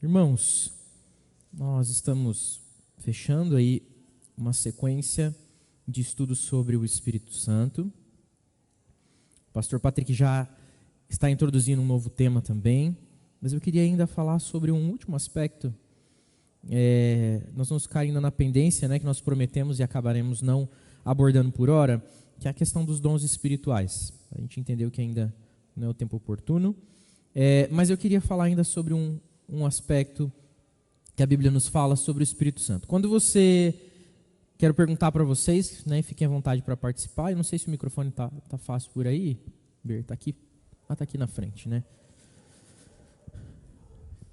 Irmãos, nós estamos fechando aí uma sequência de estudos sobre o Espírito Santo. O pastor Patrick já está introduzindo um novo tema também, mas eu queria ainda falar sobre um último aspecto. Nós vamos ficar ainda na pendência, que nós prometemos e acabaremos não abordando por hora, que é a questão dos dons espirituais. A gente entendeu que ainda não é o tempo oportuno, mas eu queria falar ainda sobre um aspecto que a Bíblia nos fala sobre o Espírito Santo. Quero perguntar para vocês, fiquem à vontade para participar. Eu não sei se o microfone tá fácil por aí. Está aqui, está aqui na frente,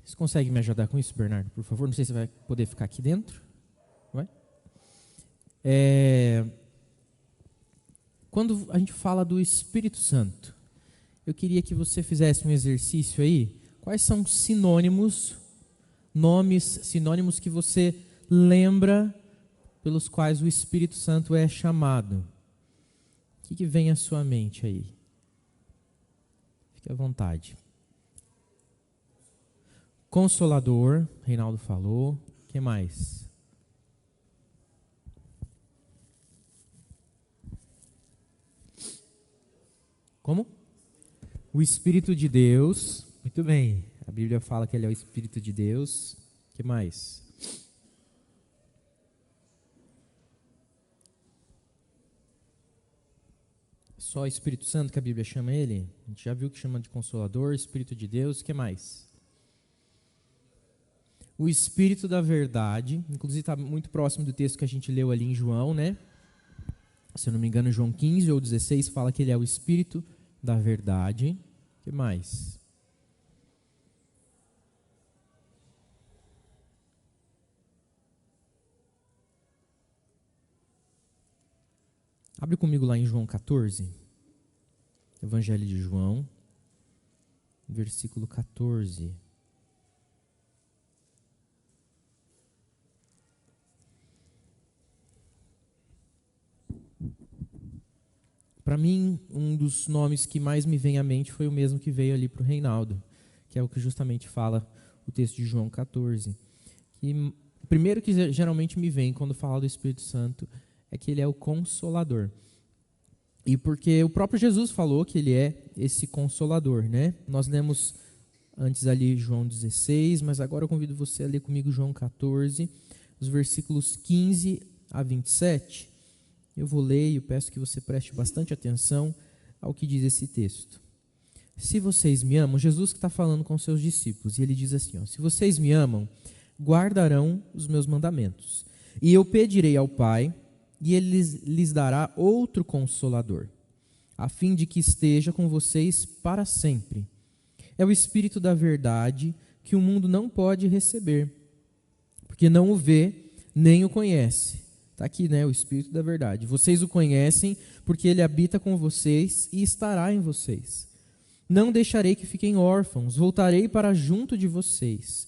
Você consegue me ajudar com isso, Bernardo, por favor? Não sei se vai poder ficar aqui dentro. Vai? Quando a gente fala do Espírito Santo, eu queria que você fizesse um exercício aí. Quais são sinônimos, sinônimos que você lembra pelos quais o Espírito Santo é chamado? O que vem à sua mente aí? Fique à vontade. Consolador, Reinaldo falou. O que mais? Como? O Espírito de Deus. Muito bem. A Bíblia fala que ele é o Espírito de Deus. O que mais? Só o Espírito Santo que a Bíblia chama ele? A gente já viu que chama de Consolador, Espírito de Deus. O que mais? O Espírito da Verdade. Inclusive está muito próximo do texto que a gente leu ali em João, Se eu não me engano, João 15 ou 16 fala que ele é o Espírito da Verdade. O que mais? Abre comigo lá em João 14, Evangelho de João, versículo 14. Para mim, um dos nomes que mais me vem à mente foi o mesmo que veio ali para o Reinaldo, que é o que justamente fala o texto de João 14. E o primeiro que geralmente me vem quando fala do Espírito Santo é que ele é o Consolador. E porque o próprio Jesus falou que ele é esse Consolador, Nós lemos antes ali João 16, mas agora eu convido você a ler comigo João 14, os versículos 15 a 27. Eu vou ler e eu peço que você preste bastante atenção ao que diz esse texto. Se vocês me amam, Jesus que está falando com seus discípulos, e ele diz assim, se vocês me amam, guardarão os meus mandamentos. E eu pedirei ao Pai, e ele lhes dará outro Consolador, a fim de que esteja com vocês para sempre. É o Espírito da Verdade que o mundo não pode receber, porque não o vê, nem o conhece. Está aqui, o Espírito da Verdade. Vocês o conhecem, porque ele habita com vocês e estará em vocês. Não deixarei que fiquem órfãos, voltarei para junto de vocês.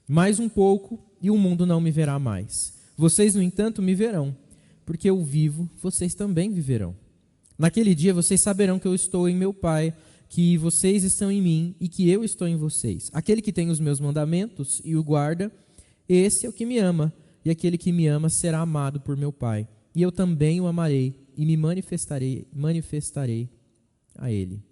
Mais um pouco, e o mundo não me verá mais. Vocês, no entanto, me verão. Porque eu vivo, vocês também viverão. Naquele dia vocês saberão que eu estou em meu Pai, que vocês estão em mim e que eu estou em vocês. Aquele que tem os meus mandamentos e o guarda, esse é o que me ama. E aquele que me ama será amado por meu Pai. E eu também o amarei e me manifestarei a ele.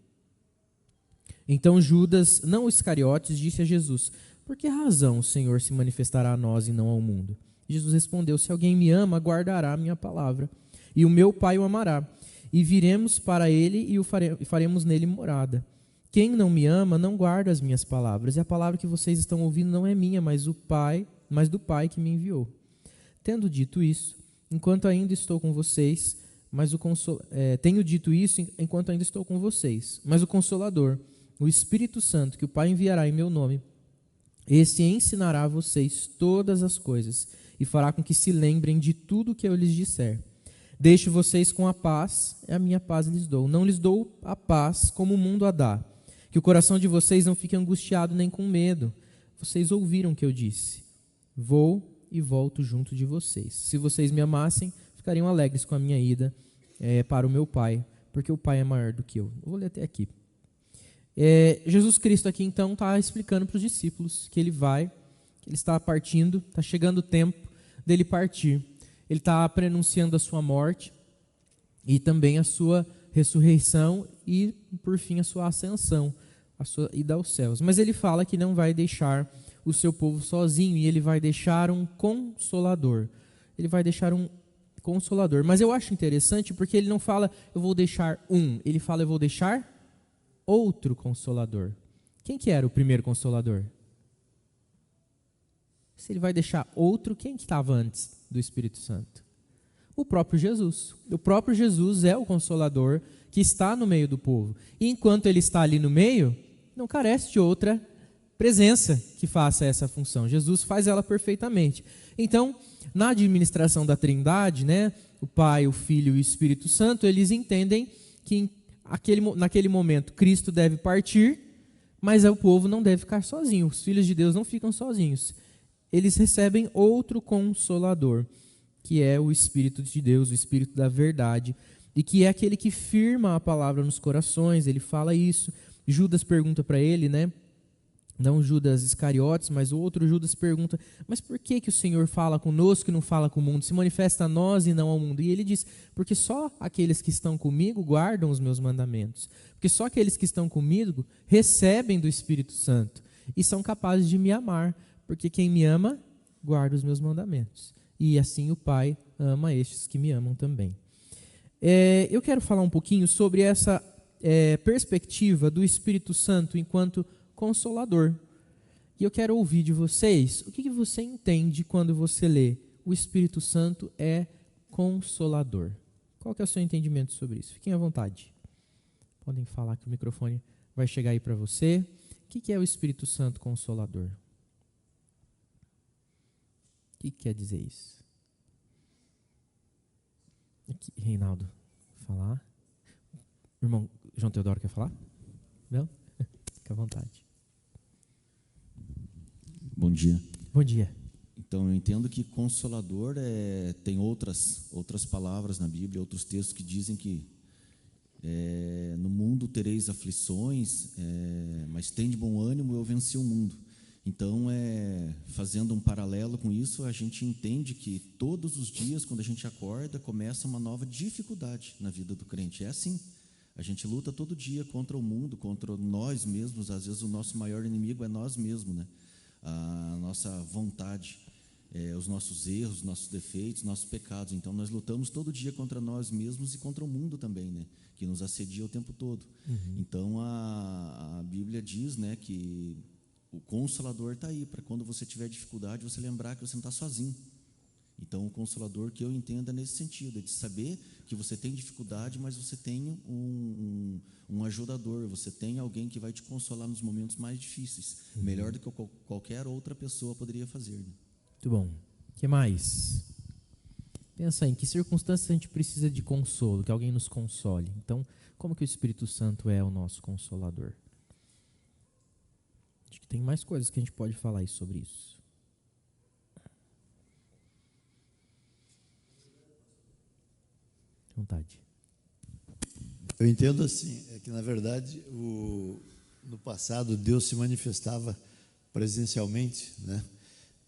Então Judas, não Iscariotes, disse a Jesus: por que razão o Senhor se manifestará a nós e não ao mundo? Jesus respondeu: se alguém me ama, guardará a minha palavra, e o meu Pai o amará, e viremos para ele e faremos nele morada. Quem não me ama, não guarda as minhas palavras, e a palavra que vocês estão ouvindo não é minha, mas do Pai que me enviou. Tendo dito isso, enquanto ainda estou com vocês, tenho dito isso enquanto ainda estou com vocês, mas o Consolador, o Espírito Santo, que o Pai enviará em meu nome, esse ensinará a vocês todas as coisas e fará com que se lembrem de tudo o que eu lhes disser. Deixo vocês com a paz, a minha paz lhes dou. Não lhes dou a paz como o mundo a dá. Que o coração de vocês não fique angustiado nem com medo. Vocês ouviram o que eu disse. Vou e volto junto de vocês. Se vocês me amassem, ficariam alegres com a minha ida para o meu Pai, porque o Pai é maior do que eu. Eu vou ler até aqui. Jesus Cristo aqui então está explicando para os discípulos que ele vai que ele está partindo, está chegando o tempo dele partir. Ele está prenunciando a sua morte e também a sua ressurreição e, por fim, a sua ascensão, a sua ida aos céus. Mas ele fala que não vai deixar o seu povo sozinho e ele vai deixar um consolador. Ele vai deixar um consolador. Mas eu acho interessante porque ele não fala, eu vou deixar um. Ele fala, eu vou deixar outro consolador. Quem que era o primeiro consolador? Se ele vai deixar outro, quem que estava antes do Espírito Santo? O próprio Jesus. O próprio Jesus é o consolador que está no meio do povo. E enquanto ele está ali no meio, não carece de outra presença que faça essa função. Jesus faz ela perfeitamente. Então, na administração da Trindade, né, o Pai, o Filho e o Espírito Santo, eles entendem que naquele momento Cristo deve partir, mas o povo não deve ficar sozinho. Os filhos de Deus não ficam sozinhos. Eles recebem outro consolador, que é o Espírito de Deus, o Espírito da verdade, e que é aquele que firma a palavra nos corações. Ele fala isso. Judas pergunta para ele, né? Não Judas Iscariotes, mas o outro Judas pergunta, mas por que o Senhor fala conosco e não fala com o mundo? Se manifesta a nós e não ao mundo. E ele diz, porque só aqueles que estão comigo guardam os meus mandamentos. Porque só aqueles que estão comigo recebem do Espírito Santo e são capazes de me amar. Porque quem me ama, guarda os meus mandamentos. E assim o Pai ama estes que me amam também. Eu quero falar um pouquinho sobre essa perspectiva do Espírito Santo enquanto Consolador. E eu quero ouvir de vocês, o que você entende quando você lê o Espírito Santo é Consolador? Qual que é o seu entendimento sobre isso? Fiquem à vontade. Podem falar que o microfone vai chegar aí para você. O que é o Espírito Santo Consolador? O que quer dizer isso? Aqui, Reinaldo, falar. Irmão João Teodoro quer falar? Não? Fica à vontade. Bom dia. Bom dia. Então, eu entendo que consolador tem outras palavras na Bíblia, outros textos que dizem que no mundo tereis aflições, mas tende bom ânimo, eu venci o mundo. Então, fazendo um paralelo com isso, a gente entende que todos os dias, quando a gente acorda, começa uma nova dificuldade na vida do crente. É assim. A gente luta todo dia contra o mundo, contra nós mesmos. Às vezes o nosso maior inimigo é nós mesmos, né? A nossa vontade, os nossos erros, nossos defeitos, nossos pecados. Então nós lutamos todo dia contra nós mesmos e contra o mundo também, né? Que nos assedia o tempo todo. Uhum. Então a Bíblia diz, né, que o Consolador está aí para quando você tiver dificuldade você lembrar que você não está sozinho. Então, o Consolador que eu entendo é nesse sentido, é de saber que você tem dificuldade, mas você tem um ajudador, você tem alguém que vai te consolar nos momentos mais difíceis, melhor do que qualquer outra pessoa poderia fazer. Né? Muito bom. O que mais? Pensa em que circunstâncias a gente precisa de consolo, que alguém nos console. Então, como que o Espírito Santo é o nosso Consolador? Acho que tem mais coisas que a gente pode falar aí sobre isso. Vontade. Eu entendo assim, que na verdade no passado Deus se manifestava presencialmente, né?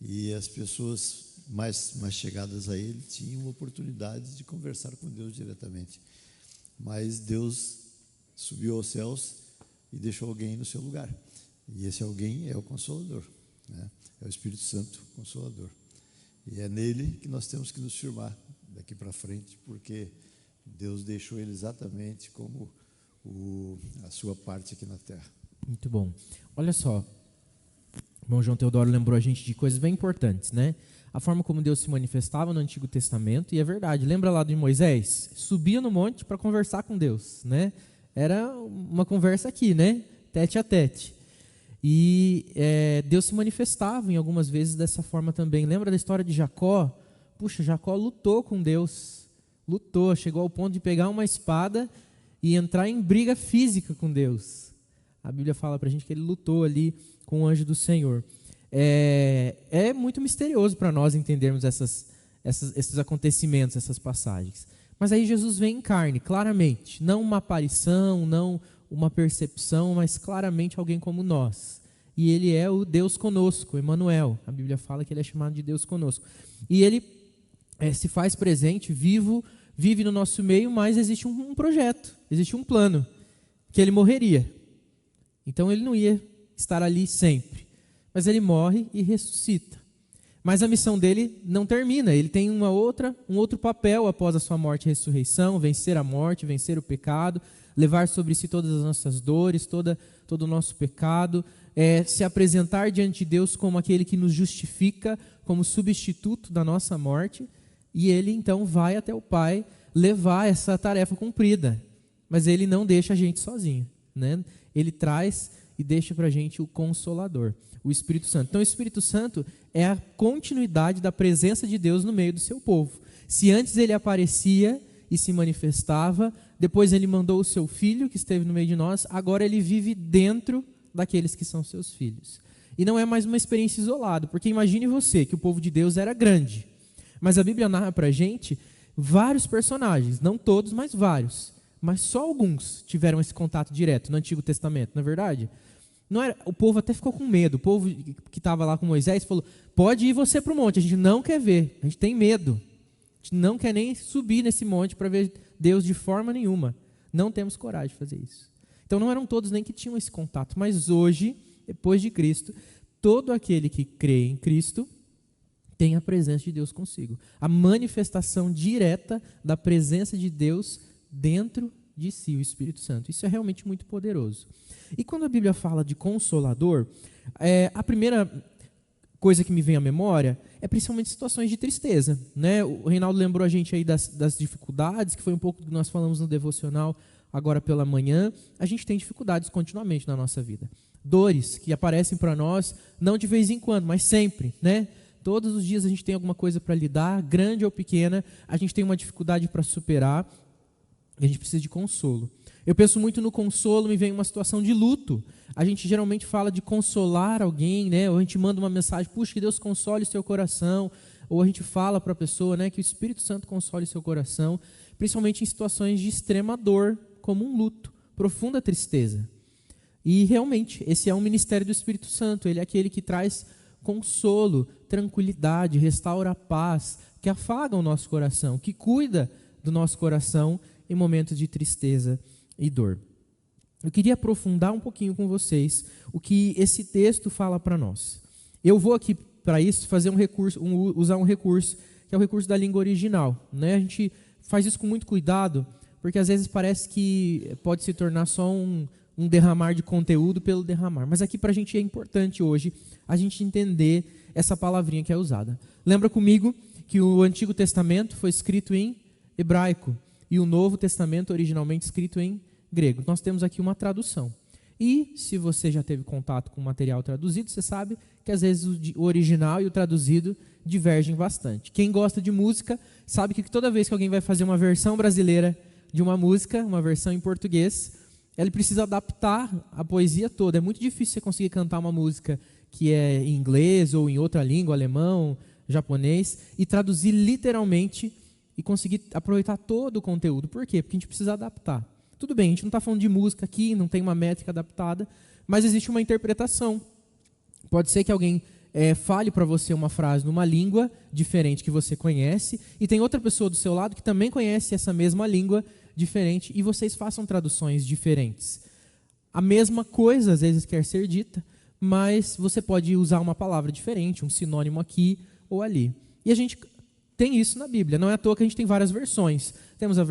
E as pessoas mais chegadas a Ele tinham oportunidades de conversar com Deus diretamente. Mas Deus subiu aos céus e deixou alguém no seu lugar. E esse alguém é o Consolador, né? É o Espírito Santo Consolador. E é nele que nós temos que nos firmar daqui para frente, porque Deus deixou ele exatamente como a sua parte aqui na terra. Muito bom. Olha só, o irmão João Teodoro lembrou a gente de coisas bem importantes, né? A forma como Deus se manifestava no Antigo Testamento, e é verdade, lembra lá de Moisés? Subia no monte para conversar com Deus, né? Era uma conversa aqui, né? Tete a tete. E Deus se manifestava em algumas vezes dessa forma também. Lembra da história de Jacó? Puxa, Jacó lutou com Deus. Lutou, chegou ao ponto de pegar uma espada e entrar em briga física com Deus. A Bíblia fala para a gente que ele lutou ali com o anjo do Senhor. É muito misterioso para nós entendermos esses acontecimentos, essas passagens. Mas aí Jesus vem em carne, claramente. Não uma aparição, não uma percepção, mas claramente alguém como nós. e ele é o Deus conosco, Emanuel. A Bíblia fala que ele é chamado de Deus conosco. E ele se faz presente, vive no nosso meio, mas existe um projeto, existe um plano, que ele morreria. Então ele não ia estar ali sempre, mas ele morre e ressuscita. Mas a missão dele não termina, ele tem um outro papel após a sua morte e ressurreição: vencer a morte, vencer o pecado, levar sobre si todas as nossas dores, todo o nosso pecado, se apresentar diante de Deus como aquele que nos justifica, como substituto da nossa morte, e ele então vai até o Pai levar essa tarefa cumprida. Mas ele não deixa a gente sozinho, né? Ele traz e deixa para a gente o Consolador, o Espírito Santo. Então o Espírito Santo é a continuidade da presença de Deus no meio do seu povo. Se antes ele aparecia e se manifestava, depois ele mandou o seu Filho que esteve no meio de nós, agora ele vive dentro daqueles que são seus filhos. E não é mais uma experiência isolada, porque imagine você que o povo de Deus era grande, mas a Bíblia narra para a gente vários personagens, não todos, mas vários, mas só alguns tiveram esse contato direto no Antigo Testamento, não é verdade? Não era, o povo até ficou com medo, o povo que estava lá com Moisés falou: pode ir você para o monte, a gente não quer ver, a gente tem medo, a gente não quer nem subir nesse monte para ver Deus de forma nenhuma, não temos coragem de fazer isso. Então não eram todos nem que tinham esse contato, mas hoje, depois de Cristo, todo aquele que crê em Cristo tem a presença de Deus consigo, a manifestação direta da presença de Deus dentro de si, o Espírito Santo. Isso é realmente muito poderoso. E quando a Bíblia fala de Consolador, a primeira coisa que me vem à memória é principalmente situações de tristeza, né? O Reinaldo lembrou a gente aí das dificuldades, que foi um pouco do que nós falamos no devocional agora pela manhã. A gente tem dificuldades continuamente na nossa vida. Dores que aparecem para nós, não de vez em quando, mas sempre, né? Todos os dias a gente tem alguma coisa para lidar, grande ou pequena, a gente tem uma dificuldade para superar, e a gente precisa de consolo. Eu penso muito no consolo, me vem uma situação de luto. A gente geralmente fala de consolar alguém, né? Ou a gente manda uma mensagem: puxa, que Deus console o seu coração. Ou a gente fala para a pessoa, né, que o Espírito Santo console o seu coração, principalmente em situações de extrema dor, como um luto, profunda tristeza. E realmente, esse é um ministério do Espírito Santo. Ele é aquele que traz consolo, tranquilidade, restaura a paz, que afaga o nosso coração, que cuida do nosso coração em momentos de tristeza e dor. Eu queria aprofundar um pouquinho com vocês o que esse texto fala para nós. Eu vou aqui, para isso, fazer usar um recurso, que é o recurso da língua original, né? A gente faz isso com muito cuidado, porque às vezes parece que pode se tornar só um derramar de conteúdo pelo derramar. Mas aqui para a gente é importante hoje a gente entender essa palavrinha que é usada. Lembra comigo que o Antigo Testamento foi escrito em hebraico e o Novo Testamento originalmente escrito em grego. Nós temos aqui uma tradução. E se você já teve contato com material traduzido, você sabe que às vezes o original e o traduzido divergem bastante. Quem gosta de música sabe que toda vez que alguém vai fazer uma versão brasileira de uma música, uma versão em português, ele precisa adaptar a poesia toda. É muito difícil você conseguir cantar uma música que é em inglês ou em outra língua, alemão, japonês, e traduzir literalmente e conseguir aproveitar todo o conteúdo. Por quê? Porque a gente precisa adaptar. Tudo bem, a gente não está falando de música aqui, não tem uma métrica adaptada, mas existe uma interpretação. Pode ser que alguém fale para você uma frase numa língua diferente que você conhece, e tem outra pessoa do seu lado que também conhece essa mesma língua diferente, e vocês façam traduções diferentes. A mesma coisa às vezes quer ser dita, mas você pode usar uma palavra diferente, um sinônimo aqui ou ali. E a gente tem isso na Bíblia, não é à toa que a gente tem várias versões. Temos a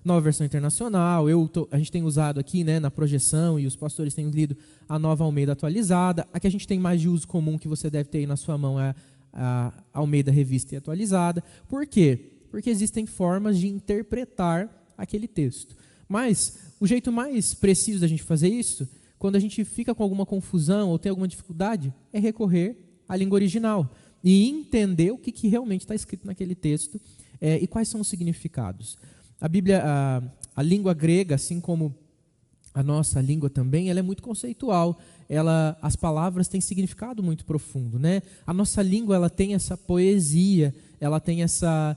nova versão internacional, a gente tem usado aqui, né, na projeção, e os pastores têm lido a Nova Almeida atualizada. A que a gente tem mais de uso comum, que você deve ter aí na sua mão, é a Almeida Revista e Atualizada. Por quê? Porque existem formas de interpretar aquele texto. Mas o jeito mais preciso da gente fazer isso, quando a gente fica com alguma confusão ou tem alguma dificuldade, é recorrer à língua original e entender o que realmente está escrito naquele texto e quais são os significados. A Bíblia, a língua grega, assim como a nossa língua também, ela é muito conceitual. As palavras têm significado muito profundo, né? A nossa língua, ela tem essa poesia, ela tem essa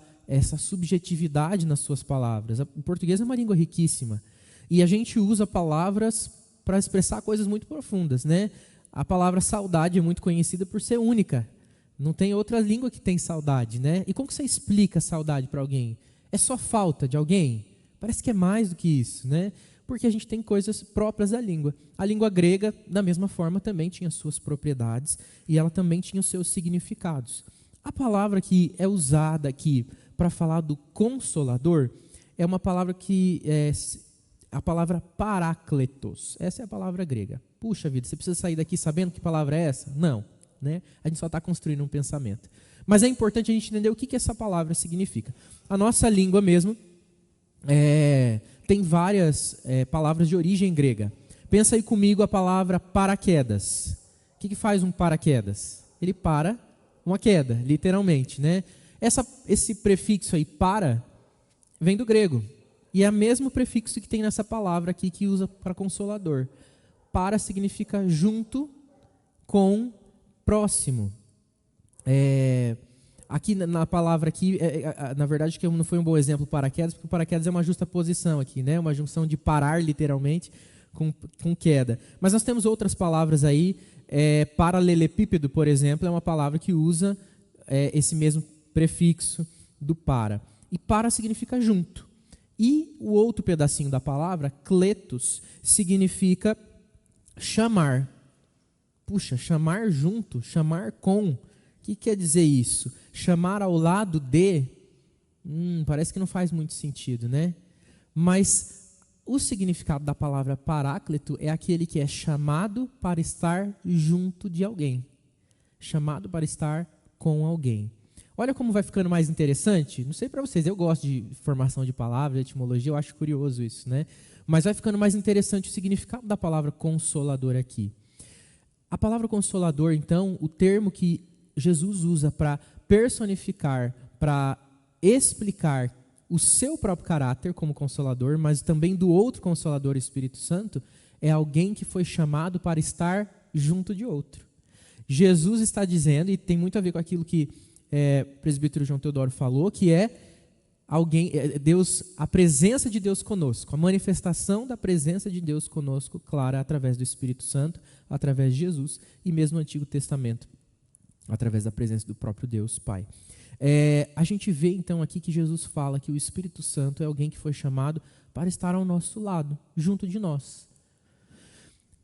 subjetividade nas suas palavras. O português é uma língua riquíssima e a gente usa palavras para expressar coisas muito profundas, né? A palavra saudade é muito conhecida por ser única. Não tem outra língua que tem saudade, né? E como que você explica saudade para alguém? É só falta de alguém? Parece que é mais do que isso, né? Porque a gente tem coisas próprias da língua. A língua grega, da mesma forma, também tinha suas propriedades e ela também tinha os seus significados. A palavra que é usada aqui para falar do Consolador é uma palavra que é a palavra parácletos. Essa é a palavra grega. Puxa vida, você precisa sair daqui sabendo que palavra é essa? Não, né? A gente só está construindo um pensamento. Mas é importante a gente entender o que essa palavra significa. A nossa língua mesmo tem várias palavras de origem grega. Pensa aí comigo a palavra paraquedas. O que faz um paraquedas? Ele para uma queda, literalmente, né? Esse prefixo aí, para, vem do grego. E é o mesmo prefixo que tem nessa palavra aqui que usa para consolador. Para significa junto com próximo. Aqui na palavra aqui, na verdade que não foi um bom exemplo paraquedas, porque o paraquedas é uma justa posição aqui, né? Uma junção de parar literalmente com queda. Mas nós temos outras palavras aí, paralelepípedo, por exemplo, é uma palavra que usa esse mesmo prefixo do para. E para significa junto. E o outro pedacinho da palavra, kletos, significa chamar. Puxa, chamar junto, chamar com. O que quer dizer isso? Chamar ao lado de, parece que não faz muito sentido, né? Mas o significado da palavra paráclito é aquele que é chamado para estar junto de alguém. Chamado para estar com alguém. Olha como vai ficando mais interessante. Não sei para vocês, eu gosto de formação de palavras, etimologia, eu acho curioso isso, né? Mas vai ficando mais interessante o significado da palavra consolador aqui. A palavra consolador, então, o termo que Jesus usa para personificar, para explicar o seu próprio caráter como consolador, mas também do outro consolador, Espírito Santo, é alguém que foi chamado para estar junto de outro. Jesus está dizendo, e tem muito a ver com aquilo que o presbítero João Teodoro falou, que Deus, a presença de Deus conosco, a manifestação da presença de Deus conosco, clara através do Espírito Santo, através de Jesus, e mesmo no Antigo Testamento, através da presença do próprio Deus Pai. A gente vê então aqui que Jesus fala que o Espírito Santo é alguém que foi chamado para estar ao nosso lado, junto de nós.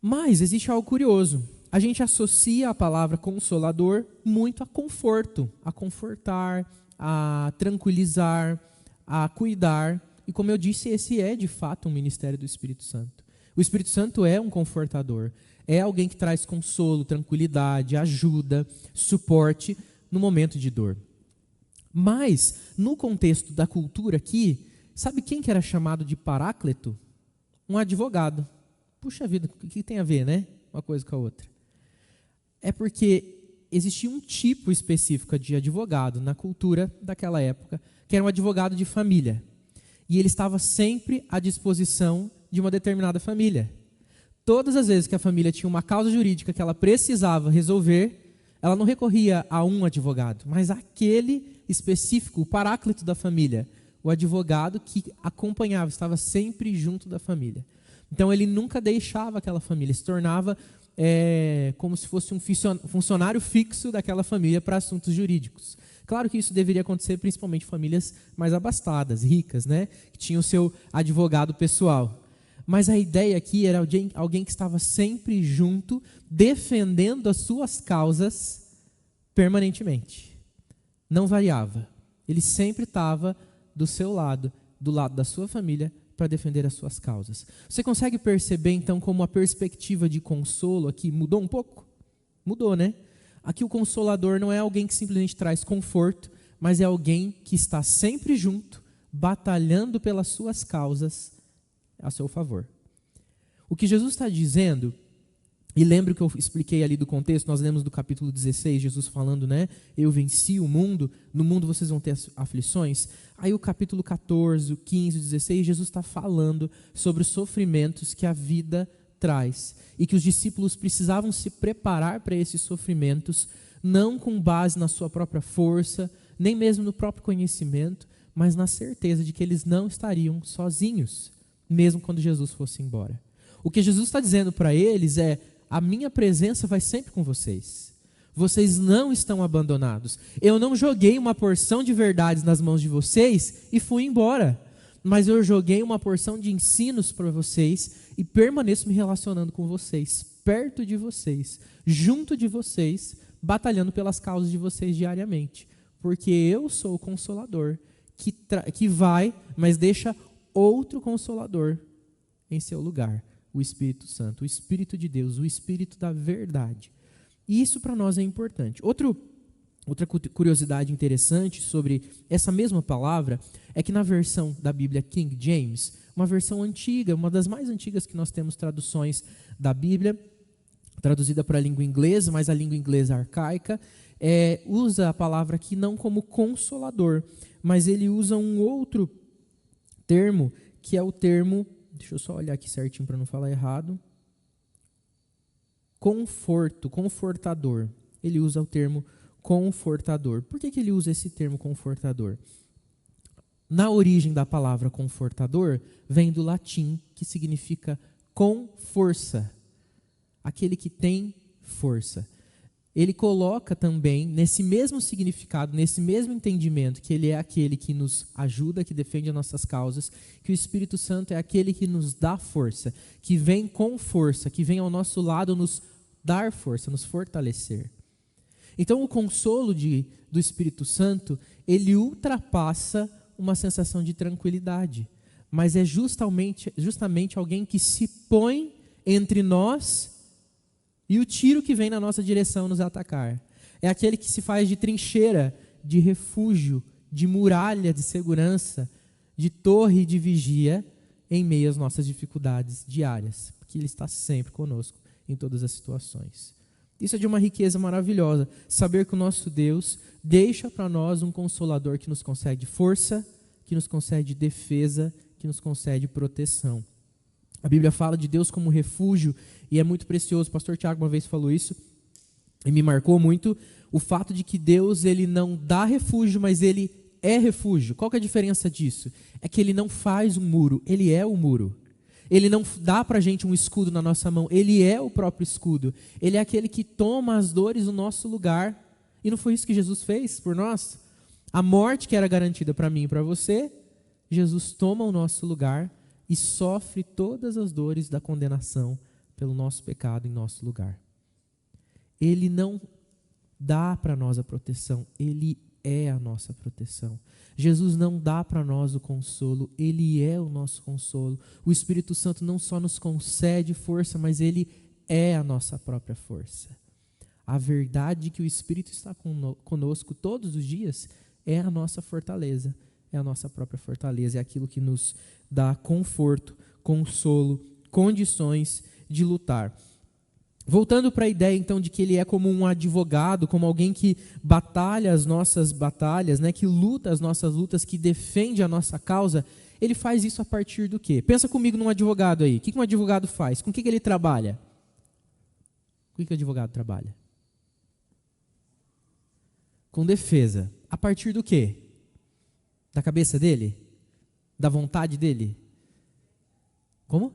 Mas existe algo curioso. A gente associa a palavra consolador muito a conforto, a confortar, a tranquilizar, a cuidar. E como eu disse, esse é de fato um ministério do Espírito Santo. O Espírito Santo é um confortador, é alguém que traz consolo, tranquilidade, ajuda, suporte no momento de dor. Mas, no contexto da cultura aqui, sabe quem que era chamado de paráclito? Um advogado. Puxa vida, o que tem a ver, né? Uma coisa com a outra. É porque existia um tipo específico de advogado na cultura daquela época, que era um advogado de família. E ele estava sempre à disposição de uma determinada família. Todas as vezes que a família tinha uma causa jurídica que ela precisava resolver, ela não recorria a um advogado, mas àquele específico, o paráclito da família, o advogado que acompanhava, estava sempre junto da família. Então ele nunca deixava aquela família, se tornava como se fosse um funcionário fixo daquela família para assuntos jurídicos. Claro que isso deveria acontecer principalmente em famílias mais abastadas, ricas, né? Que tinham o seu advogado pessoal. Mas a ideia aqui era alguém que estava sempre junto, defendendo as suas causas permanentemente. Não variava. Ele sempre estava do seu lado, do lado da sua família, para defender as suas causas. Você consegue perceber, então, como a perspectiva de consolo aqui mudou um pouco? Mudou, né? Aqui o consolador não é alguém que simplesmente traz conforto, mas é alguém que está sempre junto, batalhando pelas suas causas a seu favor. O que Jesus está dizendo, e lembra que eu expliquei ali do contexto, nós lemos do capítulo 16, Jesus falando, né? Eu venci o mundo, no mundo vocês vão ter aflições. Aí o capítulo 14, 15, 16, Jesus está falando sobre os sofrimentos que a vida traz. E que os discípulos precisavam se preparar para esses sofrimentos, não com base na sua própria força, nem mesmo no próprio conhecimento, mas na certeza de que eles não estariam sozinhos, mesmo quando Jesus fosse embora. O que Jesus está dizendo para eles é: a minha presença vai sempre com vocês. Vocês não estão abandonados. Eu não joguei uma porção de verdades nas mãos de vocês e fui embora. Mas eu joguei uma porção de ensinos para vocês e permaneço me relacionando com vocês, perto de vocês, junto de vocês, batalhando pelas causas de vocês diariamente. Porque eu sou o Consolador que vai, mas deixa outro Consolador em seu lugar, o Espírito Santo, o Espírito de Deus, o Espírito da verdade. E isso para nós é importante. Outra curiosidade interessante sobre essa mesma palavra é que na versão da Bíblia King James, uma versão antiga, uma das mais antigas que nós temos traduções da Bíblia, traduzida para a língua inglesa, mas a língua inglesa arcaica, usa a palavra aqui não como consolador, mas ele usa um outro termo, que é o termo, deixa eu só olhar aqui certinho para não falar errado, conforto, confortador. Ele usa o termo confortador. Por que ele usa esse termo confortador? Na origem da palavra confortador, vem do latim, que significa com força. Aquele que tem força. Ele coloca também, nesse mesmo significado, nesse mesmo entendimento, que ele é aquele que nos ajuda, que defende as nossas causas, que o Espírito Santo é aquele que nos dá força, que vem com força, que vem ao nosso lado nos dar força, nos fortalecer. Então, o consolo do Espírito Santo, ele ultrapassa uma sensação de tranquilidade, mas é justamente alguém que se põe entre nós e o tiro que vem na nossa direção nos atacar. É aquele que se faz de trincheira, de refúgio, de muralha de segurança, de torre de vigia em meio às nossas dificuldades diárias, porque ele está sempre conosco em todas as situações. Isso é de uma riqueza maravilhosa, saber que o nosso Deus deixa para nós um consolador que nos concede força, que nos concede defesa, que nos concede proteção. A Bíblia fala de Deus como refúgio e é muito precioso. O pastor Tiago uma vez falou isso e me marcou muito o fato de que Deus ele não dá refúgio, mas ele é refúgio. Qual que é a diferença disso? É que ele não faz um muro, ele é o muro. Ele não dá para a gente um escudo na nossa mão, ele é o próprio escudo. Ele é aquele que toma as dores no nosso lugar. E não foi isso que Jesus fez por nós? A morte que era garantida para mim e para você, Jesus toma o nosso lugar e sofre todas as dores da condenação pelo nosso pecado em nosso lugar. Ele não dá para nós a proteção, ele é a nossa proteção. Jesus não dá para nós o consolo, ele é o nosso consolo. O Espírito Santo não só nos concede força, mas ele é a nossa própria força. A verdade que o Espírito está conosco todos os dias é a nossa fortaleza, é a nossa própria fortaleza, é aquilo que nos dá conforto, consolo, condições de lutar. Voltando para a ideia, então, de que ele é como um advogado, como alguém que batalha as nossas batalhas, né, que luta as nossas lutas, que defende a nossa causa, ele faz isso a partir do quê? Pensa comigo num advogado aí. O que um advogado faz? Com o que ele trabalha? Com o que o advogado trabalha? Com defesa. A partir do quê? Da cabeça dele? Da vontade dele? Como?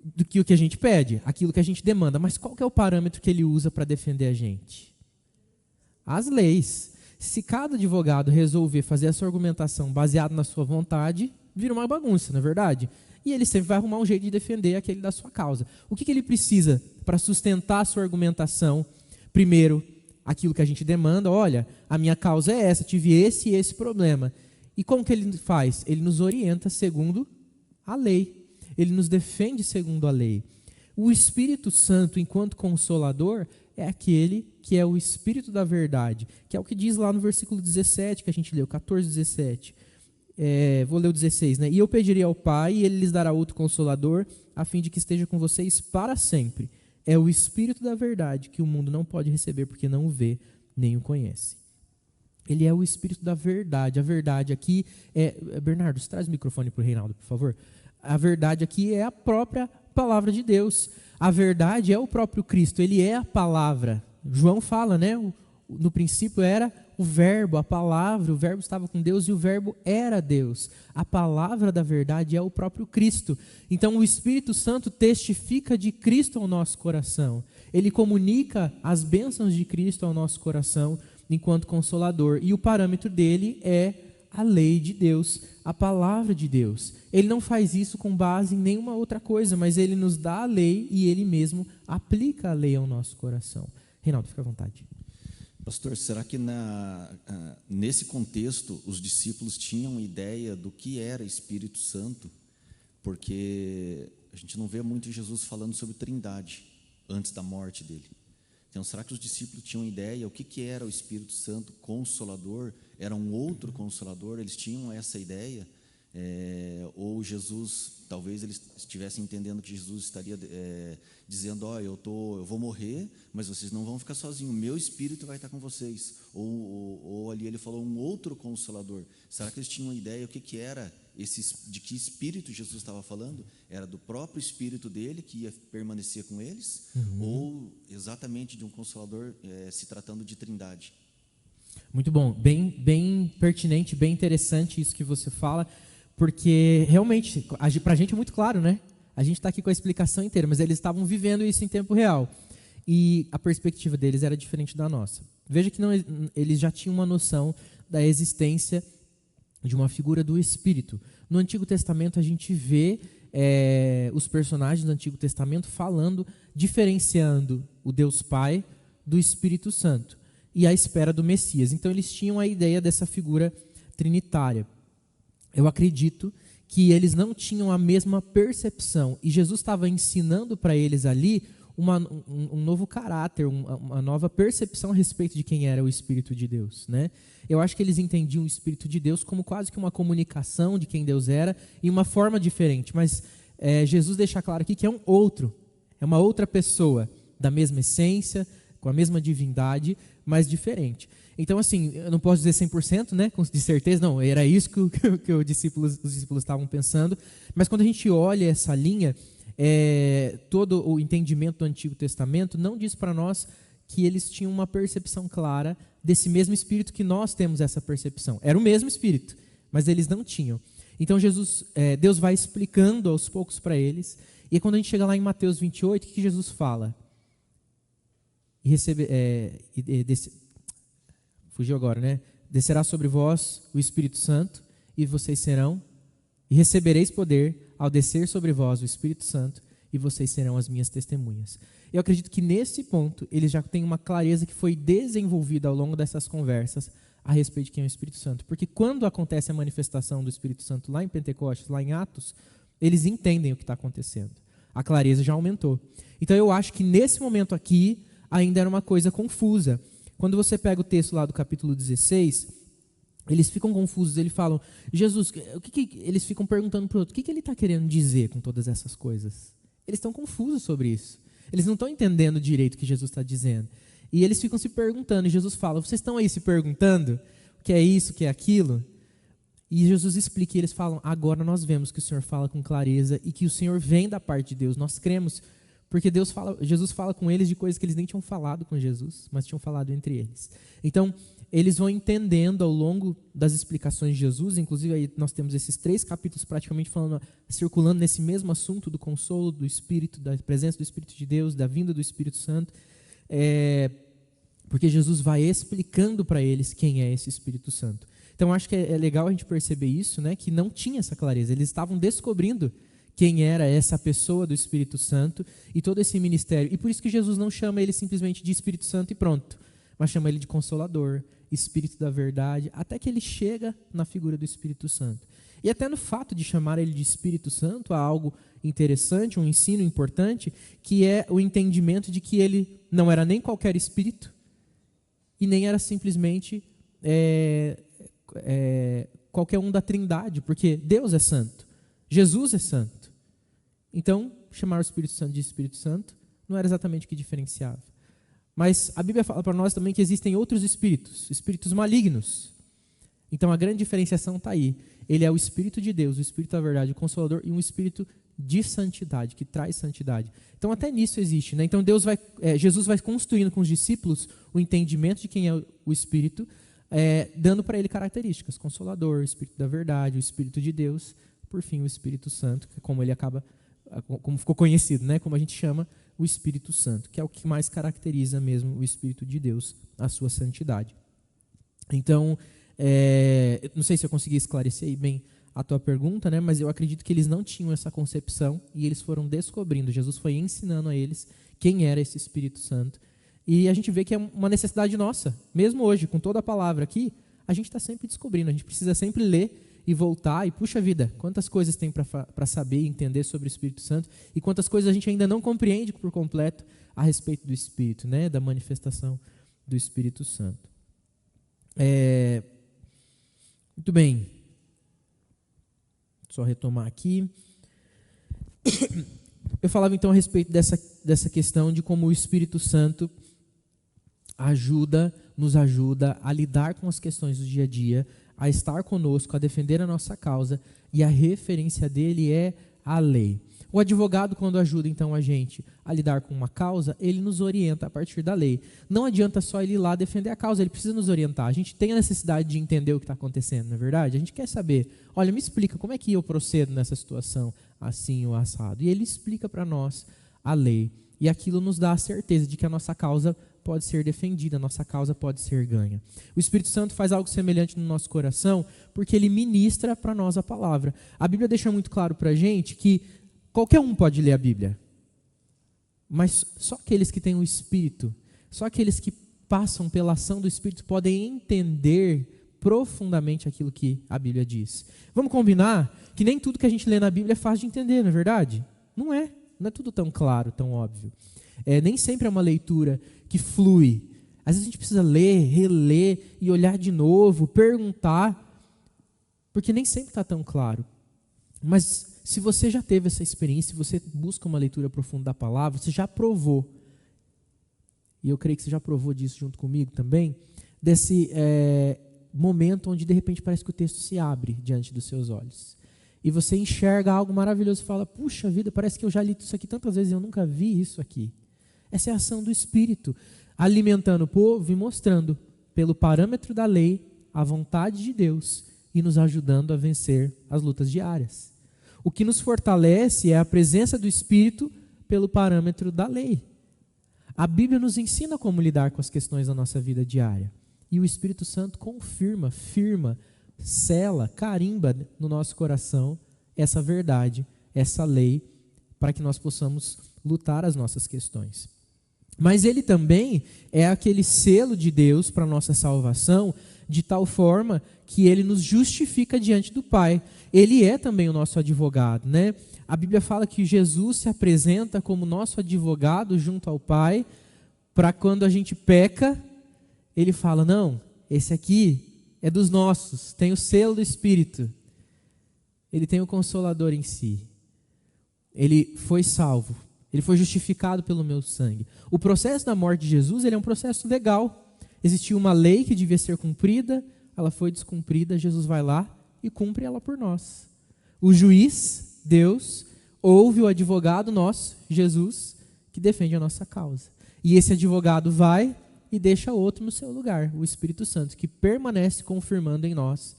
Do que o que a gente pede, aquilo que a gente demanda. Mas qual que é o parâmetro que ele usa para defender a gente? As leis. Se cada advogado resolver fazer a sua argumentação baseado na sua vontade, vira uma bagunça, não é verdade? E ele sempre vai arrumar um jeito de defender aquele da sua causa. O que ele precisa para sustentar a sua argumentação? Primeiro, aquilo que a gente demanda. Olha, a minha causa é essa, tive esse e esse problema. E como que ele faz? Ele nos orienta segundo a lei. Ele nos defende segundo a lei. O Espírito Santo, enquanto Consolador, é aquele que é o Espírito da verdade, que é o que diz lá no versículo 17, que a gente leu, 14, 17. Vou ler o 16, né? E eu pedirei ao Pai, e Ele lhes dará outro Consolador, a fim de que esteja com vocês para sempre. É o Espírito da verdade, que o mundo não pode receber, porque não o vê, nem o conhece. Ele é o Espírito da verdade. A verdade aqui é... Bernardo, você traz o microfone para o Reinaldo, por favor. A verdade aqui é a própria palavra de Deus. A verdade é o próprio Cristo, ele é a palavra. João fala, né? no princípio era o Verbo, a palavra, o Verbo estava com Deus e o Verbo era Deus. A palavra da verdade é o próprio Cristo. Então o Espírito Santo testifica de Cristo ao nosso coração. Ele comunica as bênçãos de Cristo ao nosso coração enquanto Consolador. E o parâmetro dele é a lei de Deus, a palavra de Deus. Ele não faz isso com base em nenhuma outra coisa, mas ele nos dá a lei e ele mesmo aplica a lei ao nosso coração. Reinaldo, fica à vontade. Pastor, será que nesse contexto os discípulos tinham ideia do que era Espírito Santo? Porque a gente não vê muito Jesus falando sobre Trindade antes da morte dele. Então, será que os discípulos tinham ideia o que era o Espírito Santo Consolador? Era um outro Consolador? Eles tinham essa ideia? Ou Jesus, talvez eles estivessem entendendo que Jesus estaria dizendo, eu vou morrer, mas vocês não vão ficar sozinhos, o meu Espírito vai estar com vocês. Ou ali ele falou um outro Consolador. Será que eles tinham uma ideia o que era de que Espírito Jesus estava falando? Era do próprio Espírito dele que ia permanecer com eles? Ou exatamente de um Consolador se tratando de Trindade? Muito bom, bem pertinente, bem interessante isso que você fala, porque realmente, para a gente é muito claro, né? A gente está aqui com a explicação inteira, mas eles estavam vivendo isso em tempo real. E a perspectiva deles era diferente da nossa. Veja que eles já tinham uma noção da existência de uma figura do Espírito. No Antigo Testamento a gente vê os personagens do Antigo Testamento diferenciando o Deus Pai do Espírito Santo e a espera do Messias. Então eles tinham a ideia dessa figura trinitária. Eu acredito que eles não tinham a mesma percepção e Jesus estava ensinando para eles ali um novo caráter, uma nova percepção a respeito de quem era o Espírito de Deus, né? Eu acho que eles entendiam o Espírito de Deus como quase que uma comunicação de quem Deus era em uma forma diferente, mas Jesus deixa claro aqui que é uma outra pessoa, da mesma essência, com a mesma divindade, mas diferente. Então, assim, eu não posso dizer 100%, né, de certeza, não, era isso que os discípulos estavam pensando, mas quando a gente olha essa linha, todo o entendimento do Antigo Testamento não diz para nós que eles tinham uma percepção clara desse mesmo Espírito que nós temos essa percepção. Era o mesmo Espírito, mas eles não tinham. Então Deus vai explicando aos poucos para eles, e quando a gente chega lá em Mateus 28, o que Jesus fala? Fugiu agora, né? Descerá sobre vós o Espírito Santo, e recebereis poder ao descer sobre vós o Espírito Santo, e vocês serão as minhas testemunhas. Eu acredito que nesse ponto eles já têm uma clareza que foi desenvolvida ao longo dessas conversas a respeito de quem é o Espírito Santo. Porque quando acontece a manifestação do Espírito Santo lá em Pentecostes, lá em Atos, eles entendem o que está acontecendo. A clareza já aumentou. Então eu acho que nesse momento aqui ainda era uma coisa confusa. Quando você pega o texto lá do capítulo 16, eles ficam confusos, eles falam, Jesus, eles ficam perguntando para o outro, o que ele está querendo dizer com todas essas coisas? Eles estão confusos sobre isso. Eles não estão entendendo direito o que Jesus está dizendo. E eles ficam se perguntando, e Jesus fala, vocês estão aí se perguntando o que é isso, o que é aquilo? E Jesus explica, e eles falam, agora nós vemos que o Senhor fala com clareza e que o Senhor vem da parte de Deus. Nós cremos, porque Jesus fala com eles de coisas que eles nem tinham falado com Jesus, mas tinham falado entre eles. Então, eles vão entendendo ao longo das explicações de Jesus, inclusive aí nós temos esses 3 capítulos praticamente circulando nesse mesmo assunto do consolo, do Espírito, da presença do Espírito de Deus, da vinda do Espírito Santo, porque Jesus vai explicando para eles quem é esse Espírito Santo. Então, acho que é legal a gente perceber isso, né, que não tinha essa clareza, eles estavam descobrindo quem era essa pessoa do Espírito Santo e todo esse ministério. E por isso que Jesus não chama ele simplesmente de Espírito Santo e pronto, mas chama ele de Consolador, Espírito da Verdade, até que ele chega na figura do Espírito Santo. E até no fato de chamar ele de Espírito Santo há algo interessante, um ensino importante, que é o entendimento de que ele não era nem qualquer espírito e nem era simplesmente qualquer um da Trindade, porque Deus é santo, Jesus é santo. Então, chamar o Espírito Santo de Espírito Santo não era exatamente o que diferenciava. Mas a Bíblia fala para nós também que existem outros espíritos malignos. Então a grande diferenciação está aí. Ele é o Espírito de Deus, o Espírito da Verdade, o Consolador, e um espírito de santidade, que traz santidade. Então até nisso existe, né? Então Jesus vai construindo com os discípulos o entendimento de quem é o Espírito, dando para ele características: Consolador, o Espírito da verdade, o Espírito de Deus, por fim o Espírito Santo, que como ficou conhecido, né? Como a gente chama o Espírito Santo, que é o que mais caracteriza mesmo o Espírito de Deus, a sua santidade. Então, não sei se eu consegui esclarecer bem a tua pergunta, né? Mas eu acredito que eles não tinham essa concepção e eles foram descobrindo. Jesus foi ensinando a eles quem era esse Espírito Santo. E a gente vê que é uma necessidade nossa. Mesmo hoje, com toda a palavra aqui, a gente está sempre descobrindo. A gente precisa sempre ler e voltar. E, puxa vida, quantas coisas tem para saber e entender sobre o Espírito Santo. E quantas coisas a gente ainda não compreende por completo a respeito do Espírito, né? Da manifestação do Espírito Santo. Muito bem. Só retomar aqui. Eu falava então a respeito dessa questão de como o Espírito Santo nos ajuda a lidar com as questões do dia a dia, a estar conosco, a defender a nossa causa, e a referência dele é a lei. O advogado, quando ajuda então a gente a lidar com uma causa, ele nos orienta a partir da lei. Não adianta só ele ir lá defender a causa, ele precisa nos orientar. A gente tem a necessidade de entender o que está acontecendo, não é verdade? A gente quer saber, olha, me explica como é que eu procedo nessa situação, assim ou assado. E ele explica para nós a lei. E aquilo nos dá a certeza de que a nossa causa pode ser defendida, a nossa causa pode ser ganha. O Espírito Santo faz algo semelhante no nosso coração, porque ele ministra para nós a palavra. A Bíblia deixa muito claro para a gente que qualquer um pode ler a Bíblia, mas só aqueles que têm o Espírito, só aqueles que passam pela ação do Espírito podem entender profundamente aquilo que a Bíblia diz. Vamos combinar que nem tudo que a gente lê na Bíblia é fácil de entender, não é verdade? Não é tudo tão claro, tão óbvio. Nem sempre é uma leitura que flui. Às vezes a gente precisa ler, reler e olhar de novo, perguntar, porque nem sempre está tão claro. Mas se você já teve essa experiência, se você busca uma leitura profunda da palavra, você já provou, e eu creio que você já provou disso junto comigo também, desse momento onde de repente parece que o texto se abre diante dos seus olhos. E você enxerga algo maravilhoso e fala, puxa vida, parece que eu já li isso aqui tantas vezes e eu nunca vi isso aqui. Essa é a ação do Espírito, alimentando o povo e mostrando, pelo parâmetro da lei, a vontade de Deus e nos ajudando a vencer as lutas diárias. O que nos fortalece é a presença do Espírito pelo parâmetro da lei. A Bíblia nos ensina como lidar com as questões da nossa vida diária. E o Espírito Santo confirma, firma, sela, carimba no nosso coração essa verdade, essa lei, para que nós possamos lutar as nossas questões. Mas ele também é aquele selo de Deus para a nossa salvação, de tal forma que ele nos justifica diante do Pai. Ele é também o nosso advogado, né? A Bíblia fala que Jesus se apresenta como nosso advogado junto ao Pai, para quando a gente peca, ele fala, não, esse aqui é dos nossos, tem o selo do Espírito. Ele tem o Consolador em si. Ele foi salvo. Ele foi justificado pelo meu sangue. O processo da morte de Jesus, ele é um processo legal. Existia uma lei que devia ser cumprida, ela foi descumprida, Jesus vai lá e cumpre ela por nós. O juiz, Deus, ouve o advogado nosso, Jesus, que defende a nossa causa. E esse advogado vai e deixa outro no seu lugar, o Espírito Santo, que permanece confirmando em nós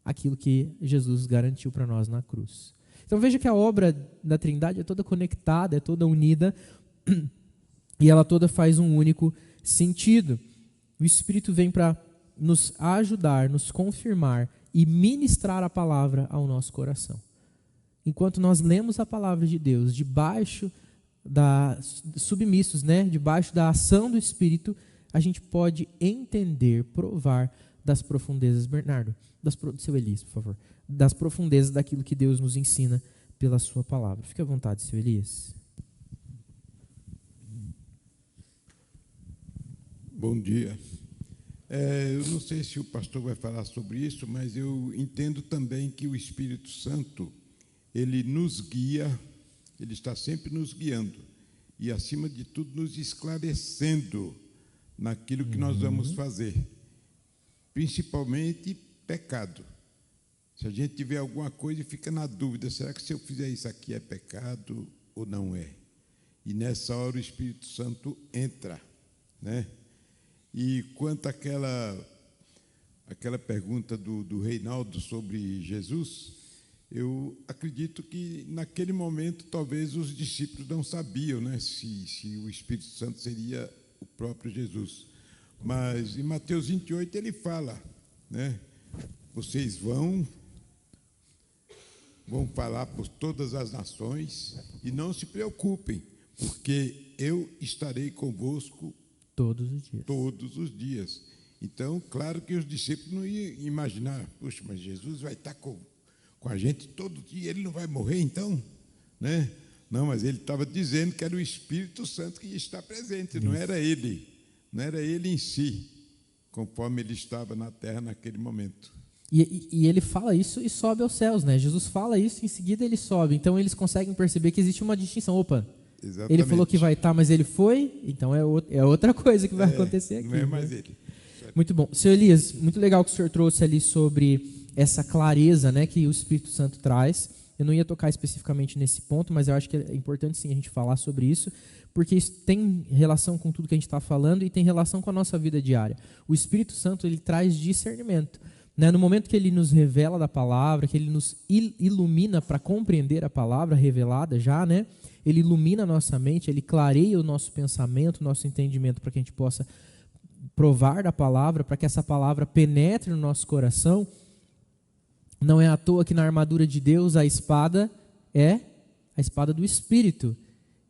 aquilo que Jesus garantiu para nós na cruz. Então veja que a obra da Trindade é toda conectada, é toda unida, e ela toda faz um único sentido. O Espírito vem para nos ajudar, nos confirmar e ministrar a palavra ao nosso coração. Enquanto nós lemos a palavra de Deus, submissos, né? Debaixo da ação do Espírito, a gente pode entender, provar das profundezas, Bernardo, seu Elias, por favor, das profundezas daquilo que Deus nos ensina pela sua palavra. Fique à vontade, seu Elias. Bom dia. Eu não sei se o pastor vai falar sobre isso, mas eu entendo também que o Espírito Santo, ele nos guia, ele está sempre nos guiando e, acima de tudo, nos esclarecendo naquilo que nós vamos fazer, principalmente pecado. Se a gente tiver alguma coisa e fica na dúvida, será que se eu fizer isso aqui é pecado ou não é? E nessa hora o Espírito Santo entra, né? E quanto àquela pergunta do Reinaldo sobre Jesus, eu acredito que naquele momento talvez os discípulos não sabiam, né, se o Espírito Santo seria o próprio Jesus. Mas em Mateus 28 ele fala, né, vocês vão falar por todas as nações e não se preocupem, porque eu estarei convosco todos os dias. Então, claro que os discípulos não iam imaginar, puxa, mas Jesus vai estar com a gente todo dia, ele não vai morrer então? Né? Não, mas ele estava dizendo que era o Espírito Santo que está presente, não era ele em si, conforme ele estava na terra naquele momento. E ele fala isso e sobe aos céus, né? Jesus fala isso, em seguida ele sobe. Então eles conseguem perceber que existe uma distinção. Opa, exatamente. Ele falou que vai estar, mas ele foi, então é outra coisa que vai acontecer aqui. Não é mais né? ele. Muito bom. Senhor Elias, muito legal que o senhor trouxe ali sobre essa clareza, né, que o Espírito Santo traz. Eu não ia tocar especificamente nesse ponto, mas eu acho que é importante sim a gente falar sobre isso, porque isso tem relação com tudo que a gente está falando e tem relação com a nossa vida diária. O Espírito Santo, ele traz discernimento. Né? No momento que ele nos revela da palavra, que ele nos ilumina para compreender a palavra revelada já, né? Ele ilumina a nossa mente, ele clareia o nosso pensamento, o nosso entendimento para que a gente possa provar da palavra, para que essa palavra penetre no nosso coração. Não é à toa que na armadura de Deus a espada é a espada do Espírito.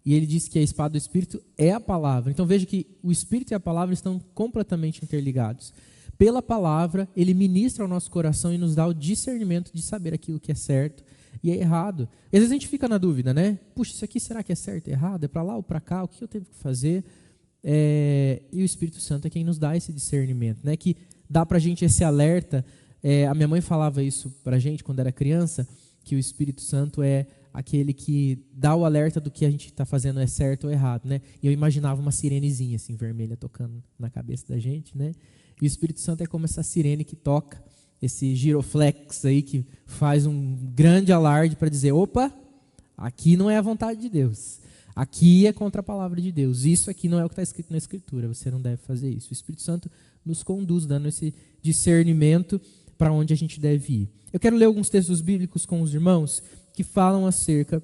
E ele diz que a espada do Espírito é a palavra. Então veja que o Espírito e a palavra estão completamente interligados. Pela palavra, ele ministra ao nosso coração e nos dá o discernimento de saber aquilo que é certo e é errado. E às vezes a gente fica na dúvida, né? Puxa, isso aqui será que é certo e errado? É para lá ou para cá? O que eu tenho que fazer? E o Espírito Santo é quem nos dá esse discernimento, né? Que dá para a gente esse alerta. A minha mãe falava isso para a gente quando era criança, que o Espírito Santo é aquele que dá o alerta do que a gente está fazendo é certo ou errado, né? E eu imaginava uma sirenezinha assim, vermelha, tocando na cabeça da gente, né? E o Espírito Santo é como essa sirene que toca, esse giroflex aí que faz um grande alarde para dizer, opa, aqui não é a vontade de Deus, aqui é contra a palavra de Deus, isso aqui não é o que está escrito na Escritura, você não deve fazer isso. O Espírito Santo nos conduz, dando esse discernimento para onde a gente deve ir. Eu quero ler alguns textos bíblicos com os irmãos que falam acerca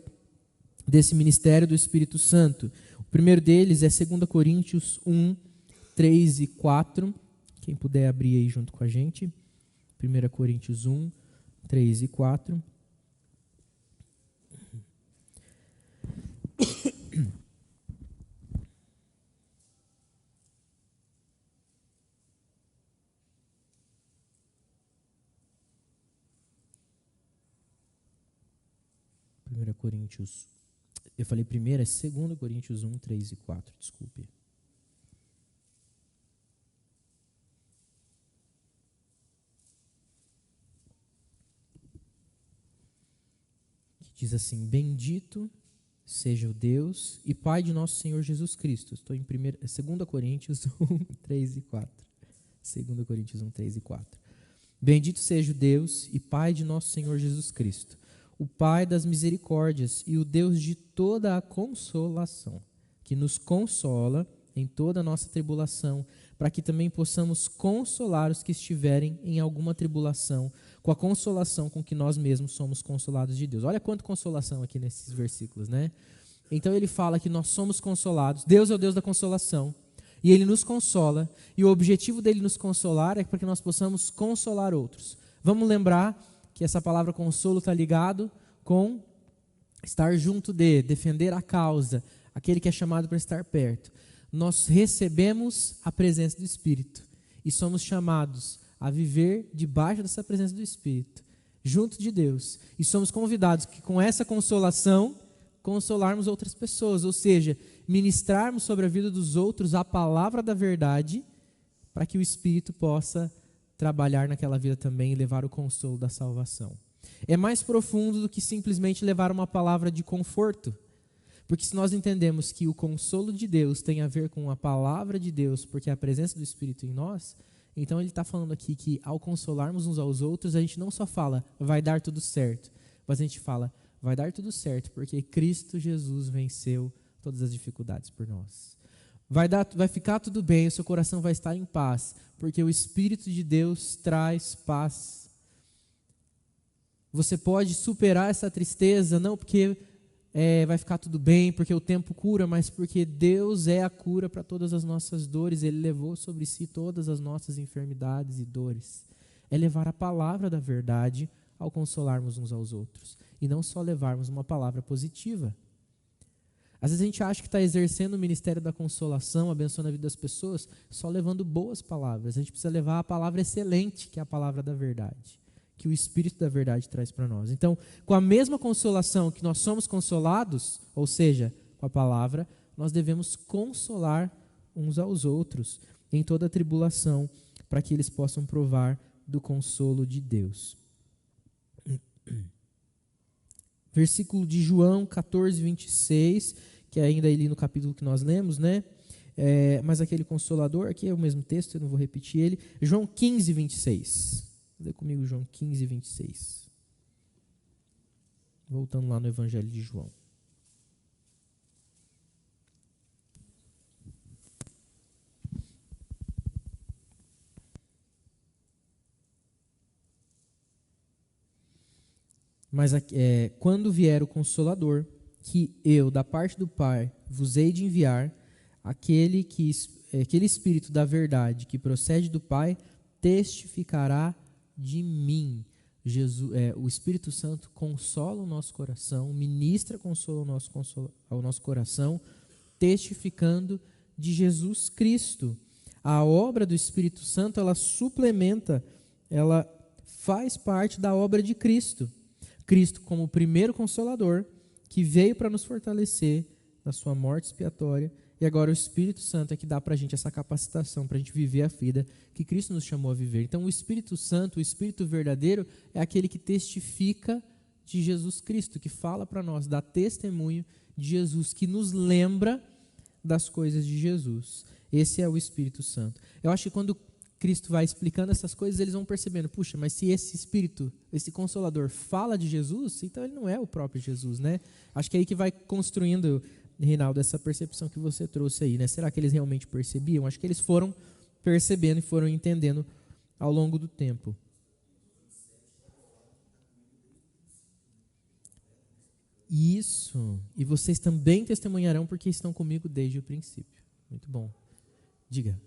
desse ministério do Espírito Santo. O primeiro deles é 2 Coríntios 1, 3 e 4. Quem puder abrir aí junto com a gente. 1 Coríntios 1, 3 e 4. Eu falei primeiro, é 2 Coríntios 1, 3 e 4, desculpe. Que diz assim, bendito seja o Deus e Pai de nosso Senhor Jesus Cristo. Estou em 2 Coríntios 1, 3 e 4. 2 Coríntios 1, 3 e 4. Bendito seja o Deus e Pai de nosso Senhor Jesus Cristo, o Pai das misericórdias e o Deus de toda a consolação, que nos consola em toda a nossa tribulação, para que também possamos consolar os que estiverem em alguma tribulação, com a consolação com que nós mesmos somos consolados de Deus. Olha quanta consolação aqui nesses versículos, né? Então ele fala que nós somos consolados, Deus é o Deus da consolação, e Ele nos consola, e o objetivo dele nos consolar é para que nós possamos consolar outros. Vamos lembrar que essa palavra consolo está ligado com estar junto de, defender a causa, aquele que é chamado para estar perto. Nós recebemos a presença do Espírito e somos chamados a viver debaixo dessa presença do Espírito, junto de Deus. E somos convidados que com essa consolação, consolarmos outras pessoas, ou seja, ministrarmos sobre a vida dos outros a palavra da verdade, para que o Espírito possa trabalhar naquela vida também e levar o consolo da salvação. É mais profundo do que simplesmente levar uma palavra de conforto, porque se nós entendemos que o consolo de Deus tem a ver com a palavra de Deus, porque é a presença do Espírito em nós, Então ele está falando aqui que ao consolarmos uns aos outros, a gente não só fala, vai dar tudo certo, mas a gente fala, vai dar tudo certo, porque Cristo Jesus venceu todas as dificuldades por nós. Vai ficar tudo bem, o seu coração vai estar em paz, porque o Espírito de Deus traz paz. Você pode superar essa tristeza, não porque vai ficar tudo bem, porque o tempo cura, mas porque Deus é a cura para todas as nossas dores. Ele levou sobre si todas as nossas enfermidades e dores. É levar a palavra da verdade ao consolarmos uns aos outros. E não só levarmos uma palavra positiva. Às vezes a gente acha que está exercendo o ministério da consolação, abençoando a vida das pessoas, só levando boas palavras. A gente precisa levar a palavra excelente, que é a palavra da verdade, que o Espírito da verdade traz para nós. Então, com a mesma consolação que nós somos consolados, ou seja, com a palavra, nós devemos consolar uns aos outros em toda a tribulação, para que eles possam provar do consolo de Deus. Versículo de João 14, 26, que é ainda ali no capítulo que nós lemos, né? Mas aquele consolador, aqui é o mesmo texto, eu não vou repetir ele. João 15, 26. Lê comigo João 15, 26. Voltando lá no Evangelho de João. Mas quando vier o Consolador, que eu, da parte do Pai, vos hei de enviar, aquele Espírito da verdade que procede do Pai, testificará de mim. O Espírito Santo consola o nosso coração, ministra consolo ao nosso coração, testificando de Jesus Cristo. A obra do Espírito Santo, ela suplementa, ela faz parte da obra de Cristo. Cristo como o primeiro consolador, que veio para nos fortalecer na sua morte expiatória, e agora o Espírito Santo é que dá para a gente essa capacitação, para a gente viver a vida que Cristo nos chamou a viver. Então o Espírito Santo, o Espírito verdadeiro, é aquele que testifica de Jesus Cristo, que fala para nós, dá testemunho de Jesus, que nos lembra das coisas de Jesus. Esse é o Espírito Santo. Eu acho que quando Cristo vai explicando essas coisas, eles vão percebendo, puxa, mas se esse Espírito, esse Consolador fala de Jesus, então ele não é o próprio Jesus, né? Acho que é aí que vai construindo, Reinaldo, essa percepção que você trouxe aí, né? Será que eles realmente percebiam? Acho que eles foram percebendo e foram entendendo ao longo do tempo. Isso. E vocês também testemunharão porque estão comigo desde o princípio. Muito bom. Diga.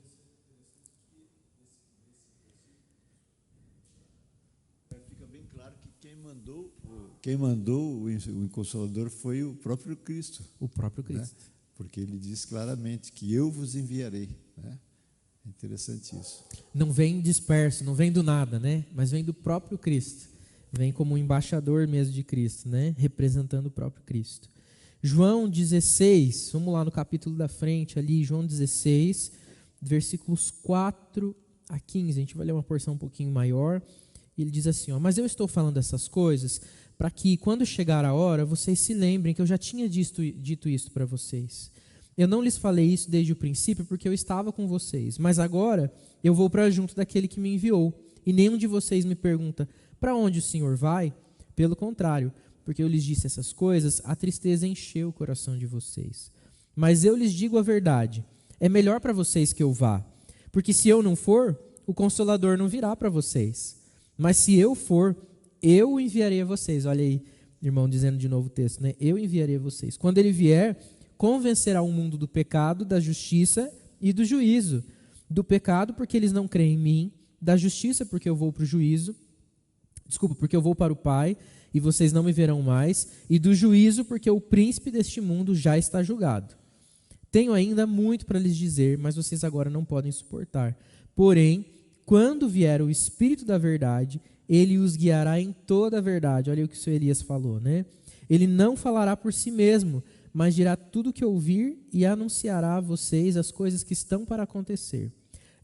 Quem mandou o Consolador foi o próprio Cristo. O próprio Cristo. Né? Porque ele diz claramente que eu vos enviarei. Né? É interessante isso. Não vem disperso, não vem do nada, né? Mas vem do próprio Cristo. Vem como um embaixador mesmo de Cristo, né? Representando o próprio Cristo. João 16, vamos lá no capítulo da frente ali, João 16, versículos 4 a 15. A gente vai ler uma porção um pouquinho maior. Ele diz assim, mas eu estou falando essas coisas para que, quando chegar a hora, vocês se lembrem que eu já tinha dito isso para vocês. Eu não lhes falei isso desde o princípio porque eu estava com vocês, mas agora eu vou para junto daquele que me enviou, e nenhum de vocês me pergunta, para onde o Senhor vai? Pelo contrário, porque eu lhes disse essas coisas, a tristeza encheu o coração de vocês. Mas eu lhes digo a verdade, é melhor para vocês que eu vá, porque se eu não for, o Consolador não virá para vocês. Mas se eu for, eu o enviarei a vocês. Olha aí, irmão, dizendo de novo o texto, né? Eu enviarei a vocês. Quando ele vier, convencerá o mundo do pecado, da justiça e do juízo. Do pecado, porque eles não creem em mim. Da justiça, porque eu vou para o juízo. Desculpa, porque eu vou para o Pai e vocês não me verão mais. E do juízo, porque o príncipe deste mundo já está julgado. Tenho ainda muito para lhes dizer, mas vocês agora não podem suportar. Porém, quando vier o Espírito da verdade, ele os guiará em toda a verdade. Olha o que o senhor Elias falou, né? Ele não falará por si mesmo, mas dirá tudo o que ouvir e anunciará a vocês as coisas que estão para acontecer.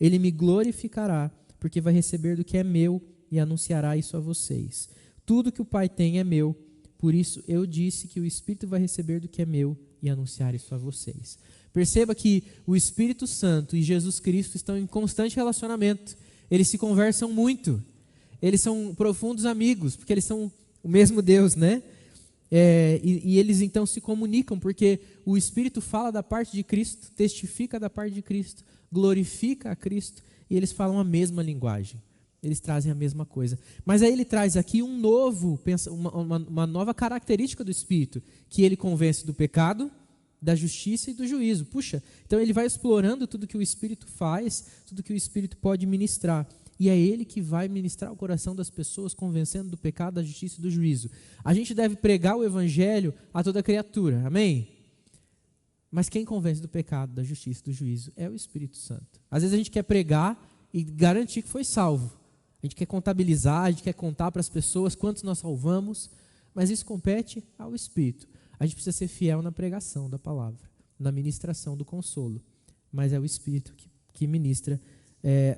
Ele me glorificará, porque vai receber do que é meu e anunciará isso a vocês. Tudo que o Pai tem é meu, por isso eu disse que o Espírito vai receber do que é meu e anunciar isso a vocês. Perceba que o Espírito Santo e Jesus Cristo estão em constante relacionamento. eles se conversam muito, eles são profundos amigos, porque eles são o mesmo Deus, né? E eles então se comunicam, porque o Espírito fala da parte de Cristo, testifica da parte de Cristo, glorifica a Cristo, e eles falam a mesma linguagem, eles trazem a mesma coisa. Mas aí ele traz aqui uma nova característica do Espírito, que ele convence do pecado, da justiça e do juízo. Puxa, então ele vai explorando tudo que o Espírito faz, tudo que o Espírito pode ministrar. E é ele que vai ministrar o coração das pessoas, convencendo do pecado, da justiça e do juízo. A gente deve pregar o evangelho a toda criatura, amém? Mas quem convence do pecado, da justiça e do juízo é o Espírito Santo. Às vezes a gente quer pregar e garantir que foi salvo. A gente quer contabilizar, a gente quer contar para as pessoas quantos nós salvamos, mas isso compete ao Espírito. A gente precisa ser fiel na pregação da palavra, na ministração do consolo. Mas é o Espírito que ministra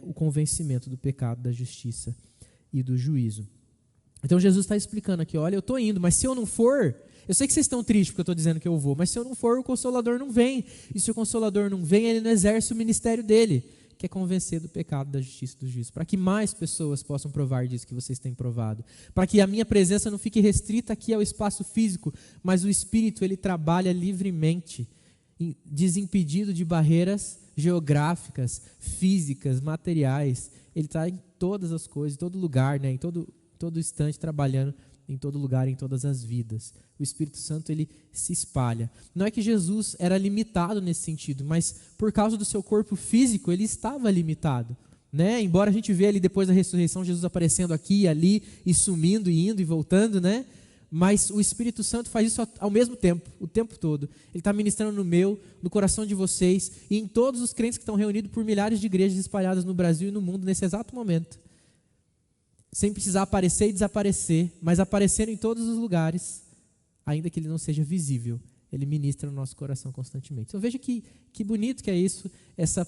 o convencimento do pecado, da justiça e do juízo. Então Jesus está explicando aqui, olha, eu estou indo, mas se eu não for, eu sei que vocês estão tristes porque eu estou dizendo que eu vou, mas se eu não for, o Consolador não vem. E se o Consolador não vem, ele não exerce o ministério dele, que é convencer do pecado, da justiça e do juízo, para que mais pessoas possam provar disso que vocês têm provado, para que a minha presença não fique restrita aqui ao espaço físico, mas o Espírito, ele trabalha livremente, desimpedido de barreiras geográficas, físicas, materiais. Ele está em todas as coisas, em todo lugar, né? em todo instante, trabalhando em todo lugar, em todas as vidas. O Espírito Santo, ele se espalha. Não é que Jesus era limitado nesse sentido, mas por causa do seu corpo físico, ele estava limitado, né? Embora a gente veja ali depois da ressurreição, Jesus aparecendo aqui e ali, e sumindo, e indo e voltando, né? Mas o Espírito Santo faz isso ao mesmo tempo, o tempo todo. Ele está ministrando no coração de vocês, e em todos os crentes que estão reunidos por milhares de igrejas espalhadas no Brasil e no mundo, nesse exato momento. Sem precisar aparecer e desaparecer, mas aparecendo em todos os lugares, ainda que ele não seja visível, ele ministra no nosso coração constantemente. Então veja que bonito que é isso,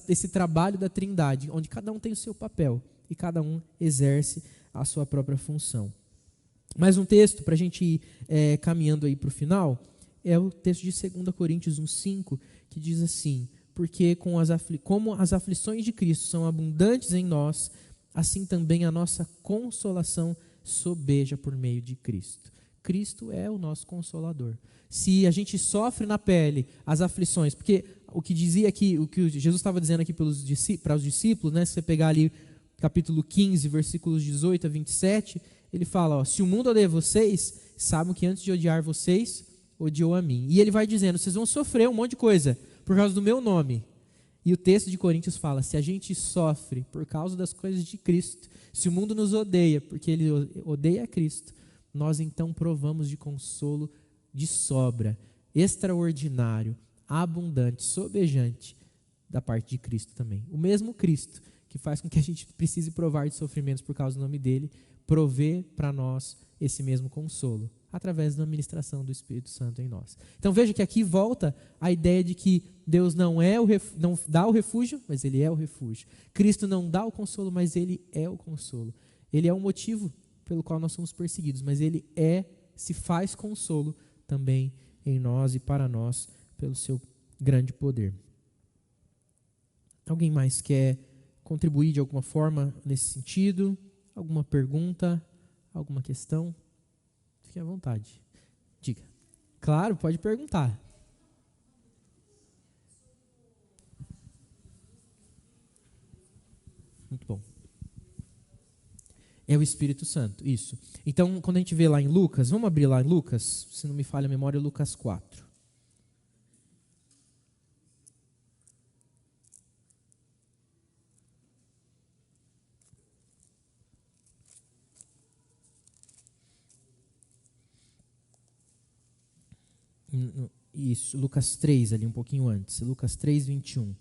esse trabalho da Trindade, onde cada um tem o seu papel e cada um exerce a sua própria função. Mais um texto para a gente ir caminhando aí para o final, é o texto de 2 Coríntios 1,5, que diz assim, porque como as aflições de Cristo são abundantes em nós, assim também a nossa consolação sobeja por meio de Cristo. Cristo é o nosso consolador. Se a gente sofre na pele as aflições, porque o que dizia aqui, o que Jesus estava dizendo aqui para os discípulos, né, se você pegar ali capítulo 15, versículos 18 a 27, ele fala, se o mundo odeia vocês, sabem que antes de odiar vocês, odiou a mim. E ele vai dizendo, vocês vão sofrer um monte de coisa por causa do meu nome. E o texto de Coríntios fala, se a gente sofre por causa das coisas de Cristo, se o mundo nos odeia porque ele odeia a Cristo, nós então provamos de consolo de sobra, extraordinário, abundante, sobejante, da parte de Cristo também. O mesmo Cristo que faz com que a gente precise provar de sofrimentos por causa do nome dele, provê para nós esse mesmo consolo, através da ministração do Espírito Santo em nós. Então veja que aqui volta a ideia de que Deus não dá o refúgio, mas ele é o refúgio. Cristo não dá o consolo, mas ele é o consolo. Ele é o motivo pelo qual nós somos perseguidos, mas ele se faz consolo também em nós e para nós, pelo seu grande poder. Alguém mais quer contribuir de alguma forma nesse sentido? Alguma pergunta? Alguma questão? Fique à vontade. Diga. Claro, pode perguntar. Muito bom. É o Espírito Santo, isso. Então, quando a gente vê lá em Lucas, vamos abrir lá em Lucas, se não me falha a memória, Lucas 4. Isso, Lucas 3, ali um pouquinho antes, Lucas 3, 21.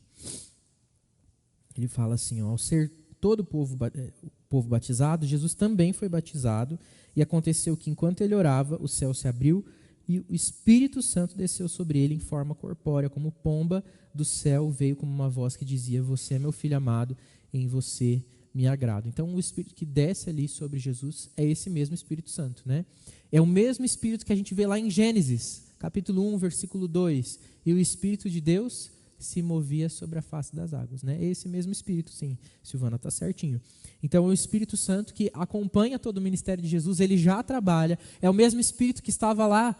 Ele fala assim, ó, ao ser todo o povo batizado, Jesus também foi batizado, e aconteceu que enquanto ele orava, o céu se abriu e o Espírito Santo desceu sobre ele em forma corpórea, como pomba do céu, veio como uma voz que dizia, você é meu filho amado, em você me agrado. Então o Espírito que desce ali sobre Jesus é esse mesmo Espírito Santo, né? É o mesmo Espírito que a gente vê lá em Gênesis, capítulo 1, versículo 2, e o Espírito de Deus se movia sobre a face das águas, né? Esse mesmo Espírito, sim, Silvana está certinho. Então, o Espírito Santo que acompanha todo o ministério de Jesus, ele já trabalha, é o mesmo Espírito que estava lá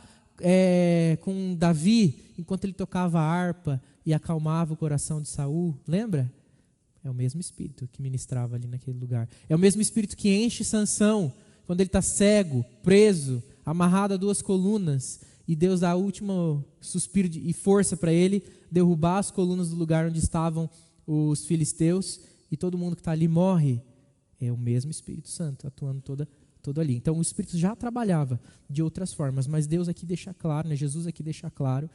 com Davi, enquanto ele tocava a harpa e acalmava o coração de Saul, lembra? É o mesmo Espírito que ministrava ali naquele lugar. É o mesmo Espírito que enche Sansão, quando ele está cego, preso, amarrado a 2 colunas, e Deus dá o último suspiro e força para ele derrubar as colunas do lugar onde estavam os filisteus, e todo mundo que está ali morre. É o mesmo Espírito Santo atuando todo ali. Então o Espírito já trabalhava de outras formas, mas Deus aqui deixa claro, né, Jesus aqui deixa claro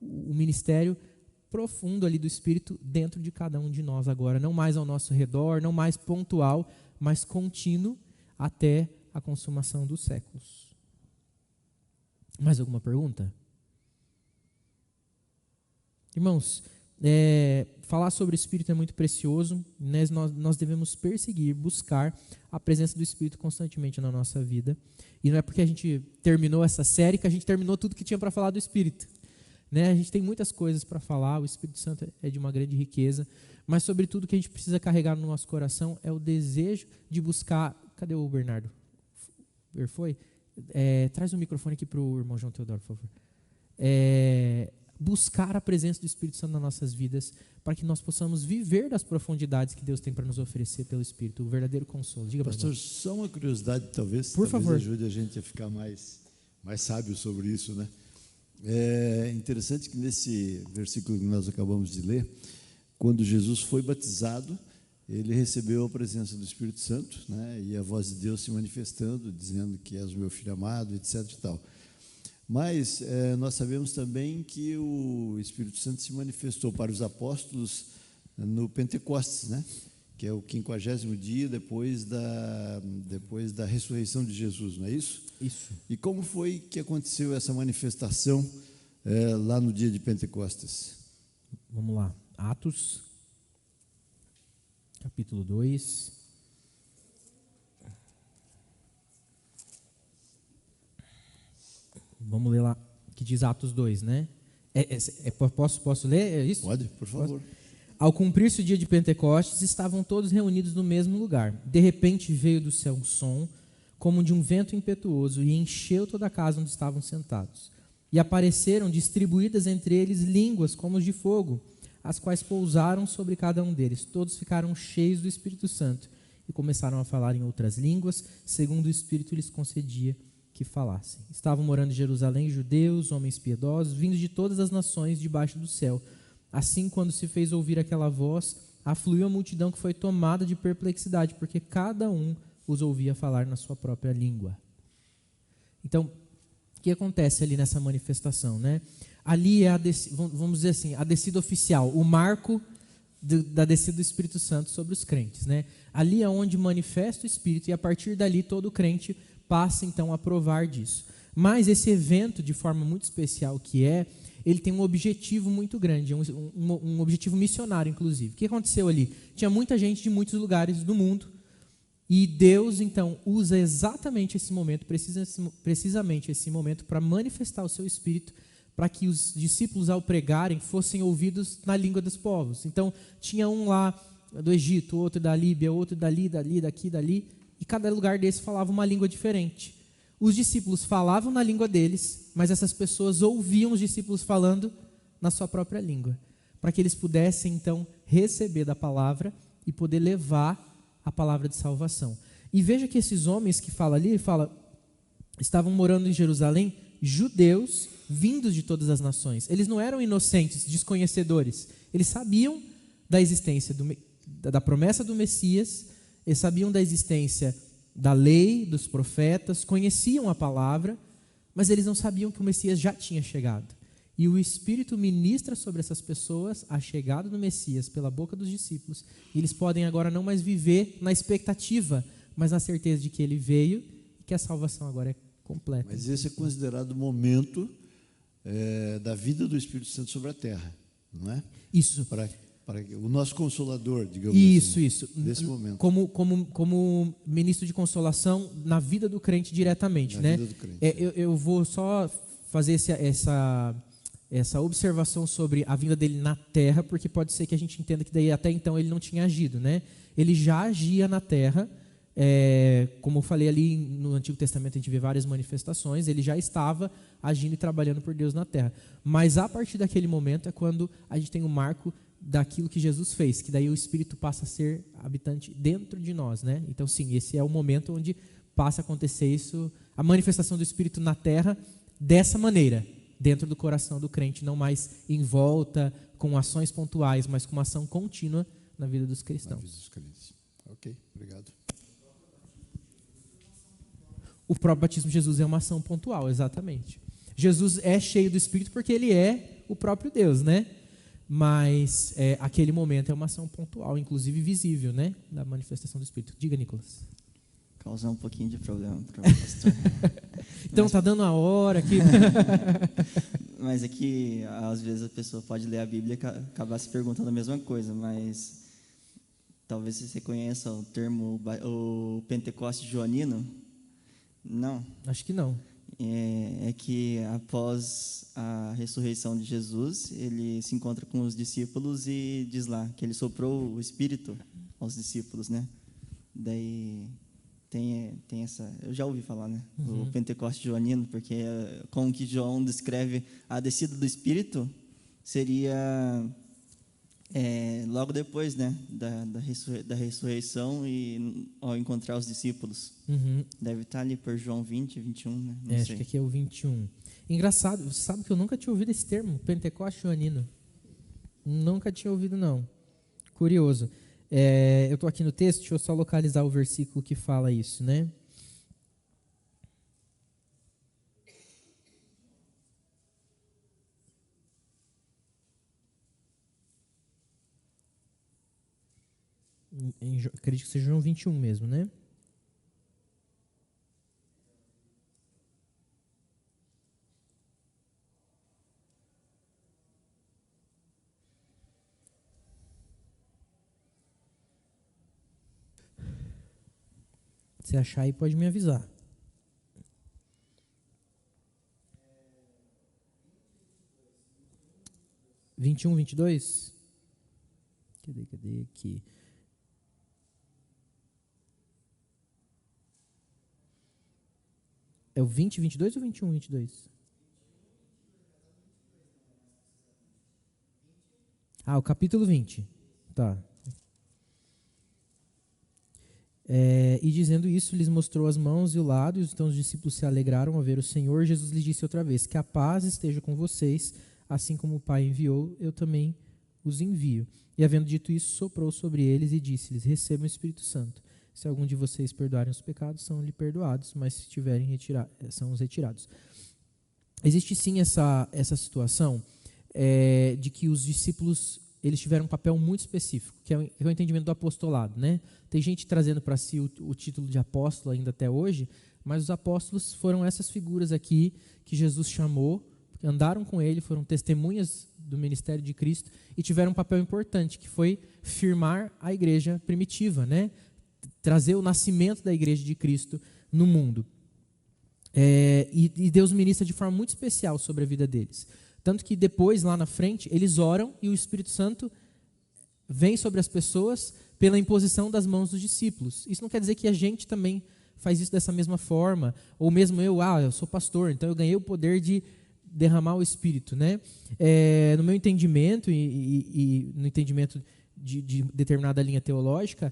o ministério profundo ali do Espírito dentro de cada um de nós agora, não mais ao nosso redor, não mais pontual, mas contínuo até a consumação dos séculos. Mais alguma pergunta? Irmãos, falar sobre o Espírito é muito precioso, né? Nós devemos perseguir, buscar a presença do Espírito constantemente na nossa vida, e não é porque a gente terminou essa série que a gente terminou tudo que tinha para falar do Espírito, né? A gente tem muitas coisas para falar, o Espírito Santo é de uma grande riqueza, mas sobretudo o que a gente precisa carregar no nosso coração é o desejo de buscar. Cadê o Bernardo? Foi? Traz o microfone aqui para o irmão João Teodoro, por favor. Buscar a presença do Espírito Santo nas nossas vidas, para que nós possamos viver das profundidades que Deus tem para nos oferecer pelo Espírito, o verdadeiro consolo. Diga, pastor, só uma curiosidade, talvez favor, ajude a gente a ficar mais sábio sobre isso, né? É interessante que nesse versículo que nós acabamos de ler, quando Jesus foi batizado, ele recebeu a presença do Espírito Santo, né? E a voz de Deus se manifestando, dizendo que és o meu filho amado, etc. e tal. Mas nós sabemos também que o Espírito Santo se manifestou para os apóstolos no Pentecostes, né? Que é o 50º dia depois da ressurreição de Jesus, não é isso? Isso. E como foi que aconteceu essa manifestação lá no dia de Pentecostes? Vamos lá, Atos, capítulo 2. Vamos ler lá, que diz Atos 2, né? Posso ler? É isso? Pode, por favor. Ao cumprir-se o dia de Pentecostes, estavam todos reunidos no mesmo lugar. De repente veio do céu um som, como de um vento impetuoso, e encheu toda a casa onde estavam sentados. E apareceram distribuídas entre eles línguas como de fogo, as quais pousaram sobre cada um deles. Todos ficaram cheios do Espírito Santo e começaram a falar em outras línguas, segundo o Espírito lhes concedia que falassem. Estavam morando em Jerusalém judeus, homens piedosos, vindos de todas as nações debaixo do céu. Assim, quando se fez ouvir aquela voz, afluiu a multidão que foi tomada de perplexidade, porque cada um os ouvia falar na sua própria língua. Então, o que acontece ali nessa manifestação, né? Ali é vamos dizer assim, a descida oficial, o marco da descida do Espírito Santo sobre os crentes, né? Ali é onde manifesta o Espírito, e a partir dali todo crente passa então a provar disso. Mas esse evento, de forma muito especial ele tem um objetivo muito grande, um objetivo missionário, inclusive. O que aconteceu ali? Tinha muita gente de muitos lugares do mundo, e Deus, então, usa exatamente esse momento, precisamente esse momento, para manifestar o seu Espírito, para que os discípulos, ao pregarem, fossem ouvidos na língua dos povos. Então, tinha um lá do Egito, outro da Líbia, outro dali, daqui, dali, e cada lugar desse falava uma língua diferente. Os discípulos falavam na língua deles, mas essas pessoas ouviam os discípulos falando na sua própria língua, para que eles pudessem, então, receber da palavra e poder levar a palavra de salvação. E veja que esses homens que fala ali, estavam morando em Jerusalém, judeus vindos de todas as nações. Eles não eram inocentes, desconhecedores. Eles sabiam da existência da promessa do Messias, eles sabiam da existência da lei, dos profetas, conheciam a palavra, mas eles não sabiam que o Messias já tinha chegado. E o Espírito ministra sobre essas pessoas a chegada do Messias pela boca dos discípulos, e eles podem agora não mais viver na expectativa, mas na certeza de que ele veio e que a salvação agora é completa. Mas esse é considerado o momento da vida do Espírito Santo sobre a terra, não é? Isso. Para o nosso consolador, digamos isso, assim. Isso. Nesse momento. Como ministro de consolação na vida do crente diretamente, na né? Vida do crente. Eu vou só fazer essa observação sobre a vinda dele na terra, porque pode ser que a gente entenda que daí até então ele não tinha agido, né? Ele já agia na terra, como eu falei ali no Antigo Testamento, a gente vê várias manifestações, ele já estava agindo e trabalhando por Deus na terra. Mas a partir daquele momento é quando a gente tem o marco daquilo que Jesus fez, que daí o Espírito passa a ser habitante dentro de nós, né? Então sim, esse é o momento onde passa a acontecer isso, a manifestação do Espírito na terra dessa maneira, dentro do coração do crente, não mais em volta, com ações pontuais, mas com uma ação contínua na vida dos cristãos. Na vida dos crentes. Ok, obrigado. O próprio batismo de Jesus é uma ação pontual, exatamente. Jesus é cheio do Espírito porque ele é o próprio Deus, né? Mas aquele momento é uma ação pontual, inclusive visível, né? Da manifestação do Espírito. Diga, Nicolas. Causar um pouquinho de problema para o pastor. Então está dando a hora aqui. Mas é que às vezes a pessoa pode ler a Bíblia e acabar se perguntando a mesma coisa, mas talvez você conheça o termo o Pentecoste joanino. Não? Acho que não. É que após a ressurreição de Jesus, ele se encontra com os discípulos e diz lá que ele soprou o Espírito aos discípulos, né? Daí tem essa, eu já ouvi falar, né? O Pentecoste joanino, porque como que João descreve a descida do Espírito, seria logo depois, né? Da ressurreição e ao encontrar os discípulos. Deve estar ali por João 20, 21, né? Não sei. Acho que aqui é o 21. Engraçado, você sabe que eu nunca tinha ouvido esse termo, Pentecoste joanino. Nunca tinha ouvido, não. Curioso. Eu estou aqui no texto, deixa eu só localizar o versículo que fala isso, né? Acredito que seja João 21 mesmo, né? Se achar aí, pode me avisar. « 21, 22? Cadê aqui? É o 20, 22 ou 21, 22? O capítulo 20. Tá. E dizendo isso, lhes mostrou as mãos e o lado, e então os discípulos se alegraram ao ver o Senhor. Jesus lhes disse outra vez, que a paz esteja com vocês, assim como o Pai enviou, eu também os envio. E havendo dito isso, soprou sobre eles e disse-lhes, recebam o Espírito Santo. Se algum de vocês perdoarem os pecados, são-lhe perdoados, mas se tiverem são os retirados. Existe sim essa situação de que os discípulos eles tiveram um papel muito específico, que é o entendimento do apostolado, né? Tem gente trazendo para si o título de apóstolo ainda até hoje, mas os apóstolos foram essas figuras aqui que Jesus chamou, andaram com ele, foram testemunhas do ministério de Cristo e tiveram um papel importante, que foi firmar a igreja primitiva, né? Trazer o nascimento da igreja de Cristo no mundo. E Deus ministra de forma muito especial sobre a vida deles. Tanto que depois, lá na frente, eles oram e o Espírito Santo vem sobre as pessoas pela imposição das mãos dos discípulos. Isso não quer dizer que a gente também faz isso dessa mesma forma, ou mesmo eu sou pastor, então eu ganhei o poder de derramar o Espírito, né? No meu entendimento e no entendimento de determinada linha teológica,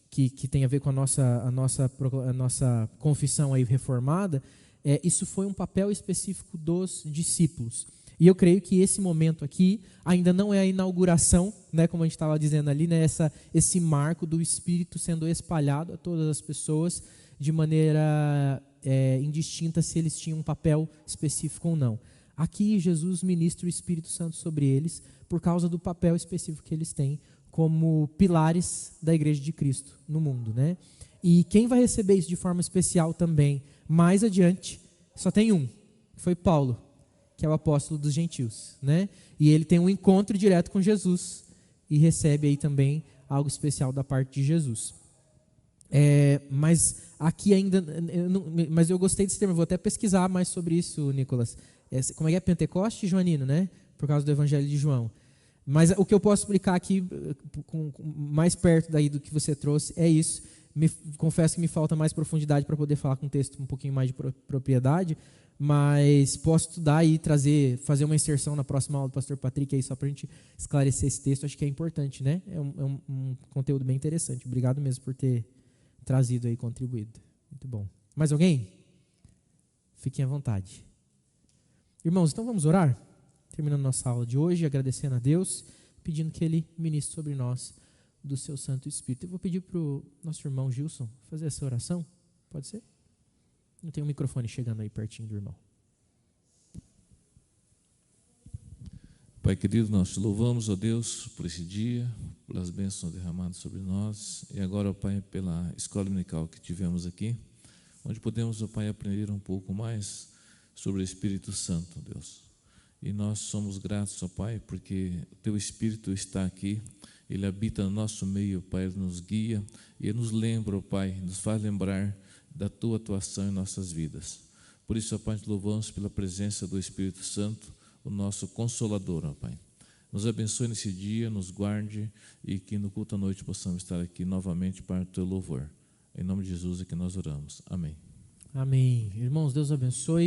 que tem a ver com a nossa confissão aí reformada, isso foi um papel específico dos discípulos. E eu creio que esse momento aqui ainda não é a inauguração, né, como a gente estava dizendo ali, né, esse marco do Espírito sendo espalhado a todas as pessoas de maneira indistinta se eles tinham um papel específico ou não. Aqui Jesus ministra o Espírito Santo sobre eles por causa do papel específico que eles têm como pilares da Igreja de Cristo no mundo, né? E quem vai receber isso de forma especial também, mais adiante, só tem um, que foi Paulo, que é o apóstolo dos gentios, né? E ele tem um encontro direto com Jesus e recebe aí também algo especial da parte de Jesus. Mas aqui ainda, mas eu gostei desse termo, vou até pesquisar mais sobre isso, Nicolas. como é que é? Pentecoste, Joanino, né? Por causa do Evangelho de João. Mas o que eu posso explicar aqui, mais perto daí do que você trouxe, é isso. Confesso que me falta mais profundidade para poder falar com o texto um pouquinho mais de propriedade, mas posso estudar e fazer uma inserção na próxima aula do pastor Patrick aí, só para a gente esclarecer esse texto. Acho que é importante, né? É um conteúdo bem interessante. Obrigado mesmo por ter trazido aí, contribuído. Muito bom. Mais alguém? Fiquem à vontade. Irmãos, então vamos orar? Terminando nossa aula de hoje, agradecendo a Deus, pedindo que Ele ministre sobre nós do seu Santo Espírito. Eu vou pedir para o nosso irmão Gilson fazer essa oração. Pode ser? Não tem um microfone chegando aí pertinho do irmão. Pai querido, nós te louvamos, ó Deus, por esse dia, pelas bênçãos derramadas sobre nós, e agora, ó Pai, pela escola dominical que tivemos aqui, onde podemos, ó Pai, aprender um pouco mais sobre o Espírito Santo, Deus. E nós somos gratos, ó Pai, porque o Teu Espírito está aqui, Ele habita no nosso meio, Pai, Ele nos guia, e Ele nos lembra, ó Pai, nos faz lembrar da Tua atuação em nossas vidas. Por isso, ó Pai, te louvamos pela presença do Espírito Santo, o nosso Consolador, ó Pai. Nos abençoe nesse dia, nos guarde, e que no culto à noite possamos estar aqui novamente para o Teu louvor. Em nome de Jesus é que nós oramos. Amém. Amém. Irmãos, Deus abençoe.